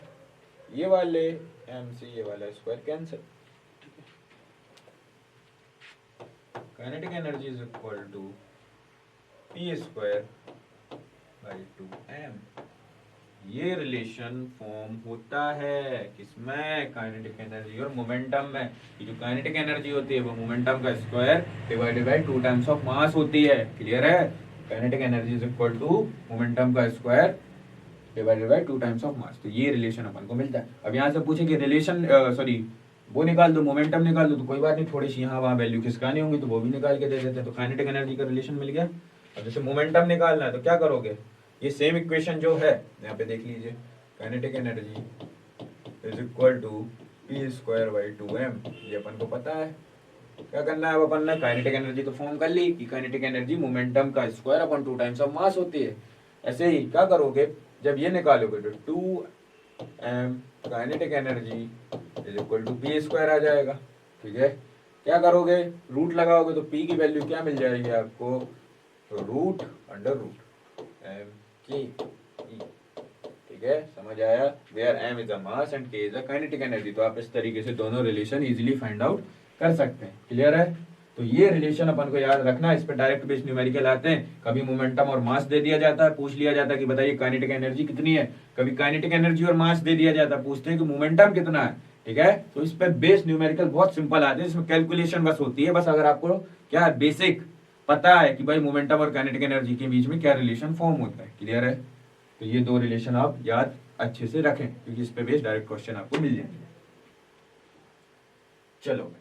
Speaker 1: ये वाले एम से ये वाला square cancel. Kinetic energy is equal to P square by 2m। ये रिलेशन फॉर्म होता है किसमें, काइनेटिक एनर्जी और मोमेंटम में। ये जो काइनेटिक एनर्जी होती है वो मोमेंटम का square divided by 2 times of mass होती है। क्लियर है, kinetic energy is equal to momentum का square divided by 2 times of mass. तो ये रिलेशन अपन को मिलता है। अब यहाँ से पूछे कि रिलेशन सॉरी वो निकाल दो, मोमेंटम निकाल दो, तो कोई बात नहीं, थोड़ी सी यहाँ वहाँ वैल्यू खिसकानी होंगी तो वो भी निकाल के दे देते हैं। तो काइनेटिक एनर्जी का रिलेशन मिल गया। अब जैसे मोमेंटम निकालना है तो क्या करोगे, ये सेम इक्वेशन जो है यहाँ पे देख लीजिए, kinetic energy is equal to P square by 2m। ये अपन को पता है। क्या करना है, अब अपन ने काइनेटिक एनर्जी तो फॉर्म कर ली कि काइनेटिक एनर्जी मोमेंटम का square upon 2 times of mass होती है। ऐसे ही क्या करोगे, जब ये निकालोगे तो 2m kinetic energy is equal to P square आ जाएगा। ठीक है, क्या करोगे, रूट लगाओगे तो p की वैल्यू क्या मिल जाएगी आपको, तो root under root m k e। ठीक है, समझ आया, where m is a mass and k is a kinetic energy. तो आप इस तरीके से दोनों रिलेशन इजीली फाइंड आउट कर सकते हैं। क्लियर है, तो ये रिलेशन अपन को याद रखना। इस पे डायरेक्ट बेस्ड न्यूमेरिकल आते हैं, कभी मोमेंटम और मास दे दिया जाता है, पूछ लिया जाता है कि बताइए काइनेटिक एनर्जी कितनी है। कभी काइनेटिक एनर्जी और मास दे दिया जाता है, पूछते हैं कि मोमेंटम कितना है। ठीक है, तो इस पे बेस्ड न्यूमेरिकल बहुत सिंपल आते हैं, इसमें कैलकुलेशन बस होती है। बस अगर आपको क्या बेसिक पता है कि भाई मोमेंटम और काइनेटिक एनर्जी के बीच में क्या रिलेशन फॉर्म होता है। क्लियर है, तो ये दो रिलेशन आप याद अच्छे से रखें क्योंकि इस पे बेस्ड डायरेक्ट क्वेश्चन आपको मिल जाएंगे। चलो,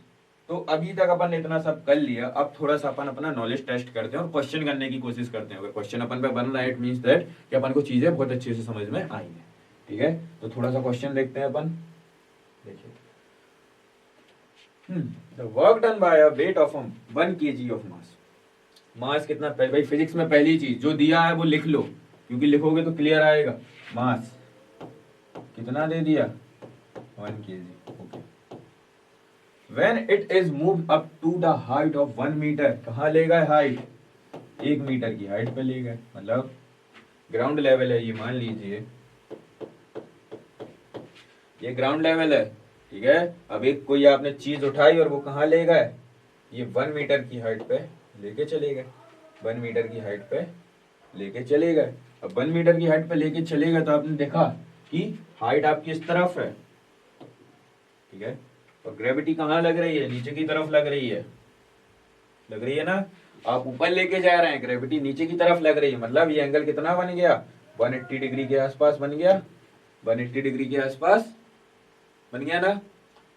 Speaker 1: तो अभी तक अपन ने इतना सब कर लिया। अब थोड़ा सा अपन अपना नॉलेज टेस्ट करते हैं और क्वेश्चन करने की कोशिश करते हैं। अगर क्वेश्चन अपन पे बन रहा है इट मींस दैट कि अपन को चीजें बहुत अच्छे से समझ में आई हैं। ठीक है, तो थोड़ा सा क्वेश्चन देखते हैं अपन। देखिए, the work done by a weight of 1 kg of mass. Mass कितना, भाई फिजिक्स में पहली चीज जो दिया है वो लिख लो क्योंकि लिखोगे तो क्लियर आएगा। मास कितना दे दिया, 1 kg। Okay, When it is moved up to the height of 1 metre, कहाँ ले गए हाइट, 1 मीटर की हाइट पे ले गए, मतलब ग्राउंड लेवल है ये, मान लीजिए ये ग्राउंड लेवल है। ठीक है, अब एक कोई आपने चीज उठाई और वो कहाँ ले गए, ये 1 मीटर की हाइट पे लेके चले गए, 1 मीटर की हाइट पे लेके चले गए। अब 1 मीटर की हाइट पे लेके चले गए तो आपने देखा कि हाइट आपकी इस तरफ है। ठीक है, और ग्रेविटी कहाँ लग रही है, नीचे की तरफ लग रही है, लग रही है ना। आप ऊपर लेके जा रहे हैं, ग्रेविटी नीचे की तरफ लग रही है, मतलब ये एंगल कितना बन गया, 180 डिग्री के आसपास बन गया, 180 डिग्री के आसपास बन गया ना।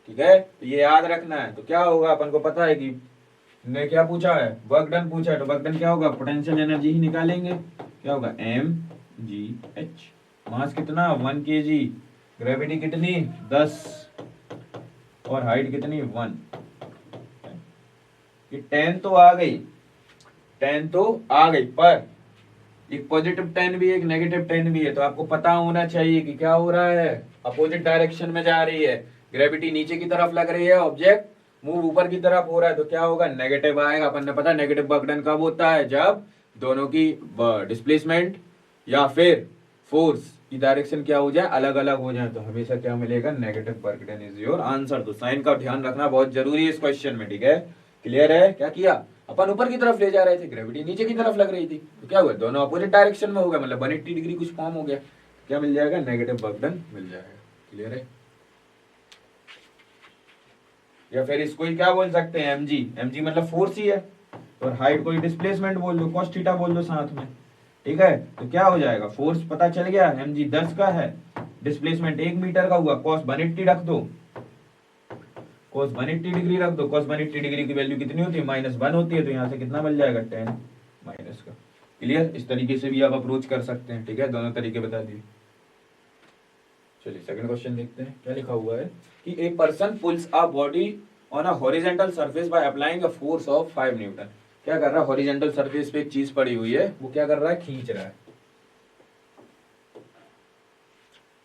Speaker 1: ठीक है, तो ये याद रखना है। तो क्या होगा, अपन को पता है कि ने क्या पूछा है, वर्क डन पूछा है, तो वर्क डन क्या होगा, पोटेंशियल एनर्जी ही निकालेंगे। क्या होगा, mgh। मास कितना, 1 kg, ग्रेविटी कितनी 10, और हाइट कितनी 1। ये 10 तो आ गई, 10 तो आ गई, पर एक पॉजिटिव 10 भी है, एक नेगेटिव 10 भी है। तो आपको पता होना चाहिए कि क्या हो रहा है, अपोजिट डायरेक्शन में जा रही है, ग्रेविटी नीचे की तरफ लग रही है, ऑब्जेक्ट मूव ऊपर की तरफ हो रहा है, तो क्या होगा, नेगेटिव आएगा। अपन ने पता नेगेटिव वर्क डन कब होता है, जब दोनों की डिस्प्लेसमेंट या फिर फोर्स की डायरेक्शन क्या हो जाए, अलग अलग हो जाए, तो हमेशा क्या मिलेगा, negative work done is your answer. तो साइन का ध्यान रखना बहुत जरूरी है इस क्वेश्चन में। ठीक है, क्लियर है, क्या किया अपन ऊपर की तरफ ले जा रहे थे, ग्रेविटी नीचे की तरफ लग रही थी, तो क्या हुआ, दोनों अपोजिट डायरेक्शन में हो गया, मतलब 180 डिग्री कुछ फॉर्म हो गया, क्या मिल जाएगा, नेगेटिव वर्क डन मिल जाएगा। क्लियर है, या फिर इसको ही क्या बोल सकते हैं, mg, mg मतलब फोर्स ही है, और हाइट को डिस्प्लेसमेंट बोल दो, cos थीटा बोल दो साथ में। ठीक है, तो क्या हो जाएगा, फोर्स पता चल गया, mg 10 का है, डिस्प्लेसमेंट 1 मीटर का हुआ, cos 180 रख दो, cos 180 डिग्री रख दो, cos 180 डिग्री की वैल्यू कितनी होती है, -1 होती है, तो यहाँ से कितना मिल जाएगा, 10 माइनस का। क्लियर, इस तरीके से भी आप अप्रोच कर सकते हैं। ठीक है, दोनों तरीके बता दिए। चलिए सेकंड क्वेश्चन देखते हैं, क्या लिखा हुआ है कि a person pools a body on a horizontal surface by applying a force of 5 Newton. क्या कर रहा है, हॉरिजेंटल सरफेस पे एक चीज पड़ी हुई है, वो क्या कर रहा है, खींच रहा है।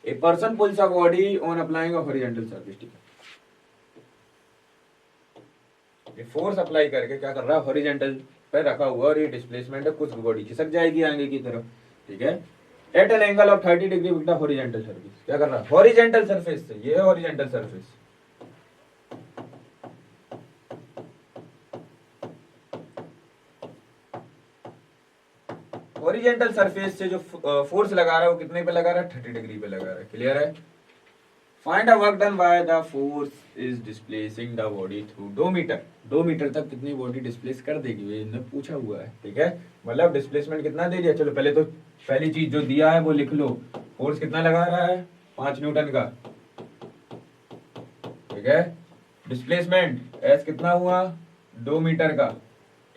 Speaker 1: A person pools a body on applying a horizontal surface, ठीक है, ये फोर्स अप्लाई करके क्या कर रहा है, हॉरिजेंटल पे रखा हुआ और ये डिस्प्लेसमेंट है, कुछ बॉडी खिसक जाएगी आगे की तरफ, ठीक है, at an angle of 30 degree with the horizontal surface. क्या कर रहा है, हॉरिजेंटल सरफेस से, ये है हॉरिजेंटल सरफेस, हॉरिजेंटल सरफेस से जो फोर्स लगा रहा है वो कितने पे लगा रहा है, 30 डिग्री पे लगा रहा है। क्लियर है। Find the work done by the force is displacing the body through 2 metre. 2 metre तक कितनी बॉडी डिस्प्लेस कर देगी, ये इन्होंने पूछा हुआ है, ठीक है, मतलब डिस्प्लेसमेंट कितना दे दिया। चलो पहले तो पहली चीज जो दिया है वो लिख लो, फोर्स कितना लगा रहा है, 5 न्यूटन का, ठीक है, डिस्प्लेसमेंट एस कितना हुआ, 2 मीटर का,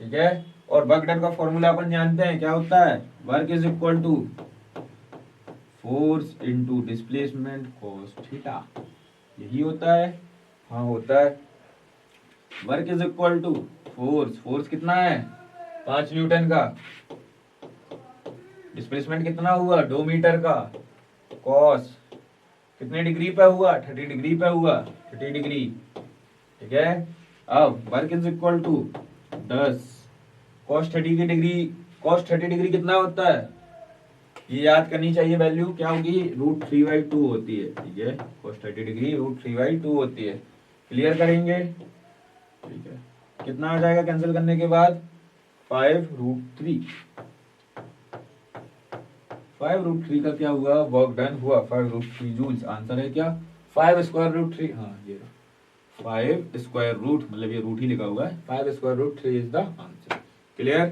Speaker 1: ठीक है, और वर्क डन का फॉर्मूला अपन जानते हैं क्या होता है, work is equal to force into displacement cos theta, यही होता है। हाँ होता है। Work is equal to force, force कितना है, 5 न्यूटन का, डिस्प्लेसमेंट कितना हुआ, 2 मीटर का, कॉस कितने डिग्री पे हुआ, 30 डिग्री पे हुआ, 30 डिग्री, ठीक है। अब work is equal to 10 cos 30 की डिग्री, कॉस 30 डिग्री कितना होता है, ये याद करनी चाहिए, वैल्यू क्या होगी, √3/2 होती है, ठीक है, cos 30 डिग्री √3/2 होती है। क्लियर करेंगे, ठीक है, कितना आ जाएगा कैंसिल करने के बाद, 5√3, 5√3 का क्या हुआ, वर्क डन हुआ 5√3 जूल्स। आंसर है क्या, 5√3, हाँ ये 5 स्क्वायर रूट, मतलब ये रूट ही लिखा हुआ है, 5√3 इज द आंसर। क्लियर।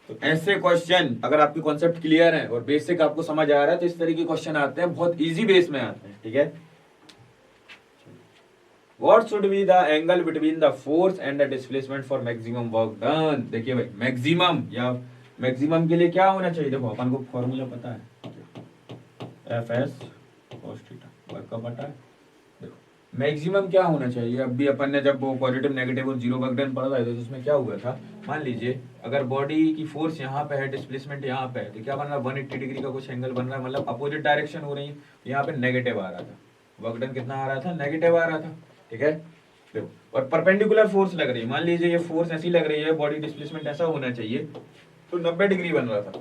Speaker 1: तो ऐसे क्वेश्चन अगर आपके कॉन्सेप्ट क्लियर है और बेसिक आपको समझ आ रहा है तो इस तरीके के क्वेश्चन आते हैं, बहुत इजी बेस में आते हैं, ठीक है। What should be the angle between the force and the displacement for maximum work done? देखिए भाई, मैक्सिमम या मैक्सिमम के लिए क्या होना चाहिए, देखो अपन को फॉर्मूला पता है, F S cos theta, work का पता है। देखो मैक्सिमम क्या होना चाहिए, अब भी अपन ने जब वो पॉजिटिव नेगेटिव और जीरो वर्क डन पढ़ा था तो उसमें क्या हुआ था, मान लीजिए अगर बॉडी की फोर्स यहाँ पे है, डिस्प्लेसमेंट यहाँ पे है, तो क्या बन रहा है, 180 डिग्री का कुछ एंगल बन रहा है, मतलब अपोजिट डायरेक्शन हो रही है, तो यहाँ पे नेगेटिव आ रहा था, वर्क डन कितना आ रहा था, नेगेटिव आ रहा था, ठीक है। देखो और परपेंडिकुलर फोर्स लग रही है, मान लीजिए ये फोर्स ऐसी लग रही है, बॉडी डिस्प्लेसमेंट ऐसा होना चाहिए, तो 90 डिग्री बन रहा था,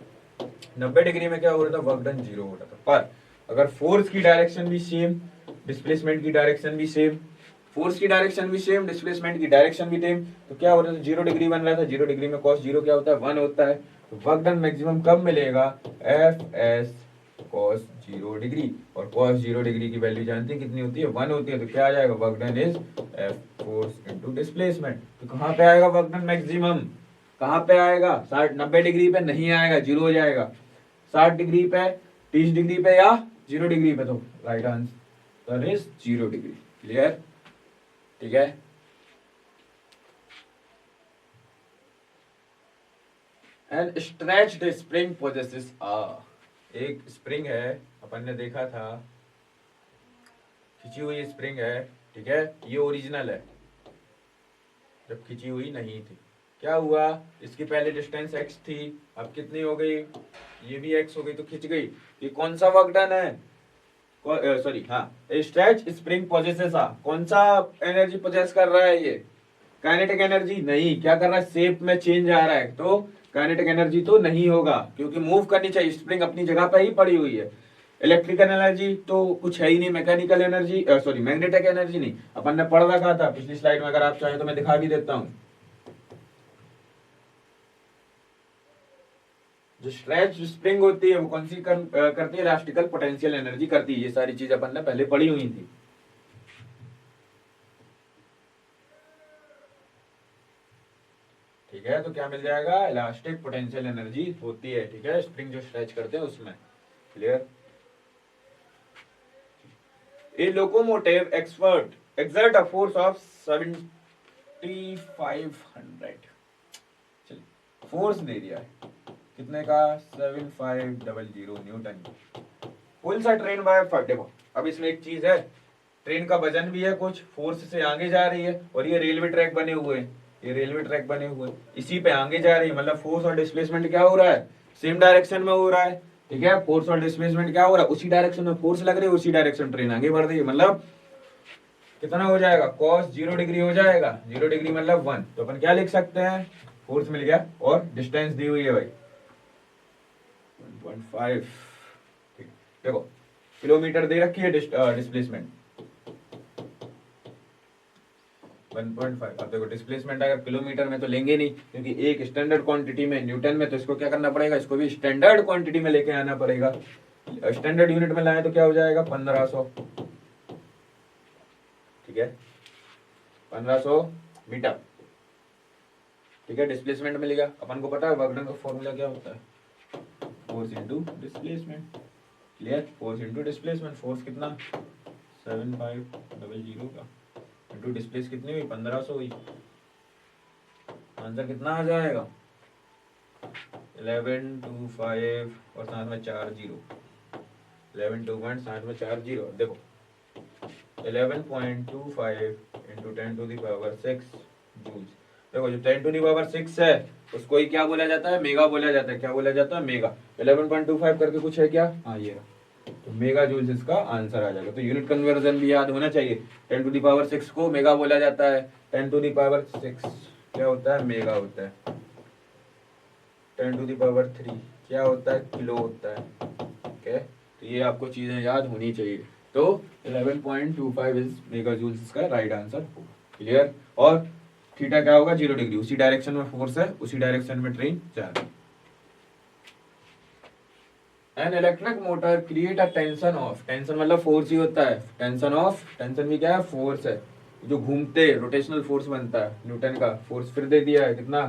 Speaker 1: 90 डिग्री में क्या हो रहा था, वर्क डन 0 हो रहा था। पर अगर फोर्स की डायरेक्शन भी सेम, डिस्प्लेसमेंट की डायरेक्शन भी सेम, फोर्स की डायरेक्शन भी सेम, डिस्प्लेसमेंट की डायरेक्शन भी सेम, तो क्या हो रहा था, 0 डिग्री बन रहा था, 0 डिग्री में cos 0 क्या होता है, 1 होता है। तो वर्क डन मैक्सिमम कब मिलेगा, एफ एस cos 0 डिग्री, और cos 0 डिग्री की वैल्यू जानते हैं कितनी होती है, 1 होती है, तो क्या आ जाएगा, work done is F force into displacement. तो कहाँ पे आएगा वर्क डन मैक्सिमम, कहाँ पे आएगा, 90 डिग्री पे नहीं आएगा, 0 हो जाएगा, 60 डिग्री पे, 30 डिग्री पे या 0 डिग्री पे, तो right answer is 0 degree. Clear, ठीक है। एंड स्ट्रेच्ड स्प्रिंग पोजेसेस एक स्प्रिंग है, अपन ने देखा था, खिंची हुई स्प्रिंग है, ठीक है, ये ओरिजिनल है, जब खिंची हुई नहीं थी, क्या हुआ, इसकी पहले डिस्टेंस x थी, अब कितनी हो गई, ये भी x हो गई, तो खिंच गई। ये कौन सा वर्क डन है, सॉरी हाँ, स्ट्रेच स्प्रिंग पोजेसेस, कौन सा एनर्जी पोजेस कर रहा है ये, काइनेटिक एनर्जी नहीं, क्या कर रहा है, शेप में चेंज आ रहा है, तो काइनेटिक एनर्जी तो नहीं होगा, क्योंकि मूव करनी चाहिए, स्प्रिंग अपनी जगह पे ही पड़ी हुई है। इलेक्ट्रिकल एनर्जी तो कुछ है ही नहीं, mechanical energy sorry magnetic energy नहीं, अपन ने पढ़ रखा था पिछली स्लाइड में, अगर आप चाहें तो मैं दिखा भी देता हूँ। जो स्ट्रेच स्प्रिंग होती है वो कौन सी करती है, इलास्टिकल पोटेंशियल एनर्जी करती है, ये सारी चीज अपन ने पहले पढ़ी हुई थी। ठीक है, तो क्या मिल जाएगा, इलास्टिक पोटेंशियल एनर्जी होती है, ठीक है, स्प्रिंग जो स्ट्रेच करते हैं उसमें। Clear. A locomotive expert exert a force of 7500, चलिए फोर्स दे दिया है कितने का, 7500 newton, pulls a train by, देखो अब इसमें एक चीज है, ट्रेन का वजन भी है कुछ, फोर्स से आगे जा रही है, और ये रेलवे ट्रैक बने हुए हैं, ये रेलवे ट्रैक बने हुए हैं, इसी पे आगे जा रही है, मतलब फोर्स और डिस्प्लेसमेंट क्या हो रहा है, सेम डायरेक्शन में हो रहा है। ठीक है, फोर्स और डिस्प्लेसमेंट क्या हो रहा है, उसी डायरेक्शन में फोर्स लग रही है, उसी डायरेक्शन ट्रेन आगे बढ़ रही है, मतलब कितना हो जाएगा, cos 0 डिग्री हो जाएगा, 0 डिग्री मतलब 1। तो अपन क्या लिख सकते हैं, फोर्स मिल गया और डिस्टेंस दी हुई है भाई 1.5। ठीक, देखो किलोमीटर दे रखी है, डिस्प्लेसमेंट 1.5। अब देखो डिस्प्लेसमेंट अगर किलोमीटर में तो लेंगे नहीं, क्योंकि एक स्टैंडर्ड क्वांटिटी में न्यूटन में, तो इसको क्या करना पड़ेगा, इसको भी स्टैंडर्ड क्वांटिटी में लेके आना पड़ेगा। स्टैंडर्ड यूनिट में लाए तो क्या हो जाएगा 1500। ठीक है, 1500 मीटर। ठीक है, डिस्प्लेसमेंट मिलेगा, अपन को पता है वर्क डन का फॉर्मूला क्या होता है, force into displacement. Clear, force into displacement, force कितना 7500 का इंटू डिस्प्लेस कितनी हुई 1500 हुई, आंसर कितना आ जाएगा 1125 और साथ में 40, 11.2 साथ में 40। देखो 11.25 इंटू 10⁻6 जूल्स। देखो जो 10⁻6 है उसको ही क्या बोला जाता है, मेगा बोला जाता है। क्या बोला जाता है, मेगा। 11.25 करके कुछ है क्या, हाँ ये तो मेगा जूल्स इसका आंसर आ जाएगा। तो यूनिट कन्वर्जन भी याद होना चाहिए। 10⁻6 को मेगा बोला जाता है, 10⁻6 क्या होता है, मेगा होता है। 10⁻3 क्या होता है, किलो होता है। ओके, तो ये आपको चीजें याद होनी चाहिए। तो 11.25 इज मेगा जूल्स इसका राइट आंसर। क्लियर। और थीटा क्या होगा 0 डिग्री, उसी डायरेक्शन में फोर्स है, उसी डायरेक्शन में ट्रेन जा रही है। An electric motor create a tension of, tension मतलब फोर्स ही होता है, टेंशन ऑफ, टेंशन भी क्या है, फोर्स है, जो घूमते रोटेशनल फोर्स बनता है न्यूटन का फोर्स। फिर दे दिया है कितना,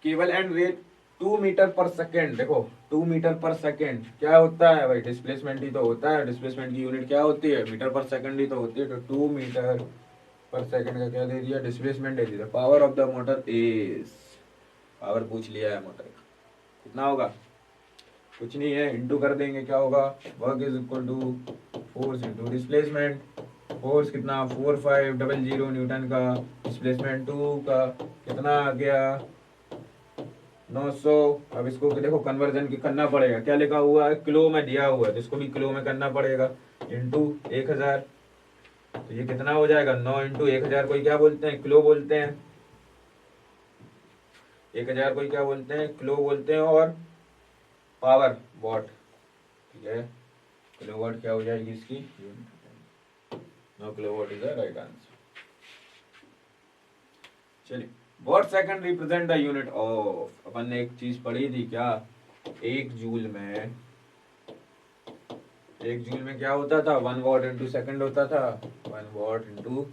Speaker 1: केबल एंड रेट 2 मीटर पर सेकेंड। देखो 2 मीटर पर सेकेंड क्या होता है भाई, डिस्प्लेसमेंट ही तो होता है, डिस्प्लेसमेंट की यूनिट क्या होती है, मीटर पर सेकेंड ही तो होती है। तो 2 मीटर पर सेकेंड का क्या दे दिया, डिस्प्लेसमेंट दे दिया। Power of the motor is, power पूछ लिया है मोटर का, कितना होगा, कुछ नहीं है, इंटू कर देंगे, क्या होगा, work is equal to force into displacement. Force कितना 4500 न्यूटन का, डिस्प्लेसमेंट 2 का कितना आ गया 900। अब इसको देखो कन्वर्जन की करना पड़ेगा, क्या लिखा हुआ है, किलो में दिया हुआ है, तो इसको भी किलो में करना पड़ेगा, इंटू 1000। तो ये कितना हो जाएगा, 9 इंटू 1000 कोई क्या बोलते हैं, किलो बोलते हैं। 1000 कोई क्या बोलते हैं, किलो बोलते हैं। और पावर वॉट। ठीक है, किलोवाट क्या हो जाएगी इसकी unit, 9 kilowatt is the right answer. चलिए, watt second represent the unit of, अपन ने एक चीज पढ़ी थी क्या, एक जूल में, एक जूल में क्या होता था, 1 वॉट इंटू सेकंड होता था, 1 वॉट इंटू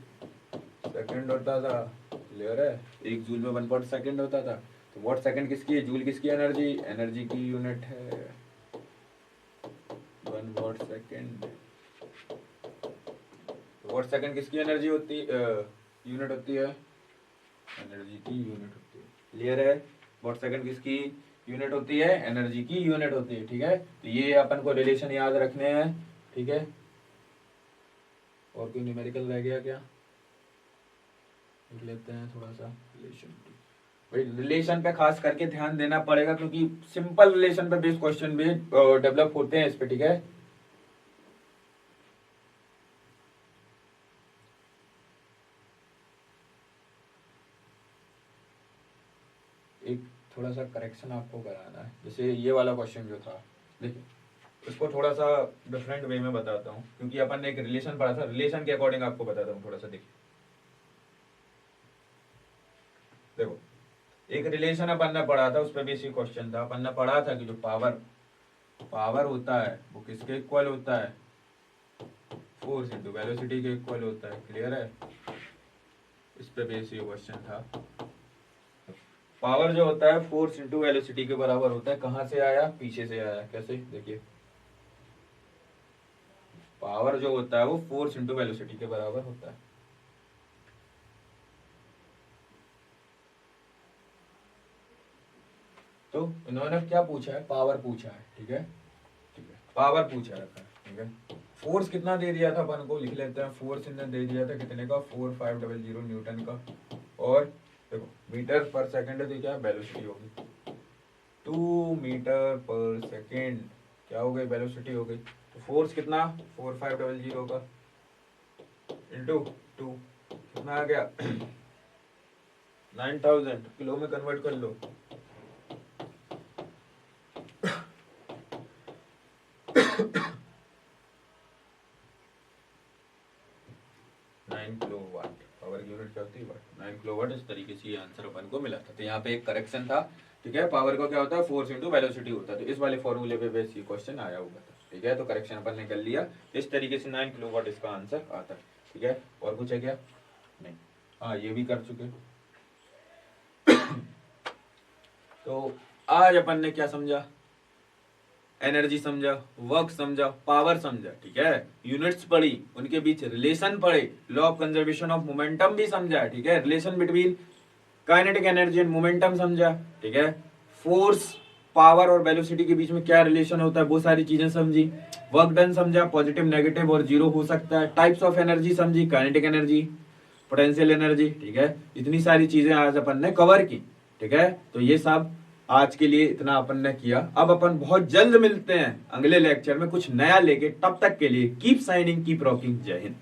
Speaker 1: सेकंड होता था। क्लियर है, एक जूल में 1 वॉट सेकंड होता था। तो वॉट सेकंड किसकी है, जूल किसकी एनर्जी, एनर्जी की यूनिट है 1 वॉट सेकंड। वॉट सेकंड किसकी एनर्जी होती यूनिट होती है, एनर्जी की यूनिट होती है। क्लियर है, वॉट सेकंड किसकी यूनिट होती है, एनर्जी की यूनिट होती है। ठीक है, तो ये अपन को रिलेशन याद रखने हैं। ठीक है, और कोई न्यूमेरिकल रह गया क्या, देख लेते हैं थोड़ा सा रिलेशन। भाई रिलेशन पे खास करके ध्यान देना पड़ेगा, क्योंकि सिंपल रिलेशन पे बेस्ड क्वेश्चन भी डेवलप होते हैं इस पे। ठीक है, एक थोड़ा सा करेक्शन आपको कराना है, जैसे ये वाला क्वेश्चन जो था, देखिए इसको थोड़ा सा डिफरेंट वे में बताता हूँ, क्योंकि अपन ने एक रिलेशन पढ़ा था, रिलेशन के अकॉर्डिंग आपको बताता हूँ थोड़ा सा। देखिए देखो, एक रिलेशन अपन ने पढ़ा था, उस पर बेसिक क्वेश्चन था। अपन ने पढ़ा था कि जो पावर पावर होता है वो किसके इक्वल होता है, फोर्स इंटू वेलोसिटी के इक्वल होता है। क्लियर है, इस पे बेसिक क्वेश्चन था। पावर जो होता है फोर्स इंटू वेलोसिटी के बराबर होता है। कहाँ से आया, पीछे से आया। कैसे, देखिए पावर जो होता है वो फोर्स इंटू वेलोसिटी के बराबर होता है। तो इन्होंने क्या पूछा है, पावर पूछा है, ठीक है, पावर पूछा रखा है, ठीक है। फोर्स कितना दे दिया था अपन को, लिख लेते हैं। फोर्स इन्होंने दे दिया था कितने का, 4500 न्यूटन का। और देखो मीटर पर सेकंड है तो क्या वेलोसिटी होगी, 2 मीटर पर सेकेंड, क्या हो गई, वेलोसिटी हो गई। तो फोर्स कितना, 4500 का इंटू 2 कितना आ गया 9000, किलो में कन्वर्ट कर लो। 9 किलोवाट, पावर की यूनिट क्या होती है, वाट, 9 किलोवाट। इस तरीके से ये आंसर अपन को मिला था। तो यहाँ पे एक करेक्शन था, ठीक है। पावर को क्या होता है, फोर्स इंटू वेलोसिटी होता है। तो इस वाले फॉर्मूले पे बेस ये क्वेश्चन आया हुआ था, ठीक है। तो करेक्शन अपन ने कर लिया। इस तरीके से 9 किलोवाट इसका आंसर आता है, ठीक है। और कुछ है क्या, नहीं, हाँ ये भी कर चुके। तो आज अपन ने क्या समझा, एनर्जी समझा, वर्क समझा, पावर समझा, ठीक है। यूनिट्स पढ़ी, उनके बीच रिलेशन पढ़े, law of conservation of momentum भी समझा, ठीक है। Relation between kinetic energy and momentum समझा, ठीक है। फोर्स, पावर और वेलोसिटी के बीच में क्या रिलेशन होता है वो सारी चीजें समझी। वर्क डन समझा, पॉजिटिव, नेगेटिव और जीरो हो सकता है। टाइप्स ऑफ एनर्जी समझी, काइनेटिक एनर्जी, पोटेंशियल एनर्जी, ठीक है। इतनी सारी चीजें आज अपन ने कवर की, ठीक है। तो ये सब आज के लिए इतना अपन ने किया। अब अपन बहुत जल्द मिलते हैं अगले लेक्चर में कुछ नया लेके। तब तक के लिए कीप साइनिंग, कीप रॉकिंग। जय हिंद।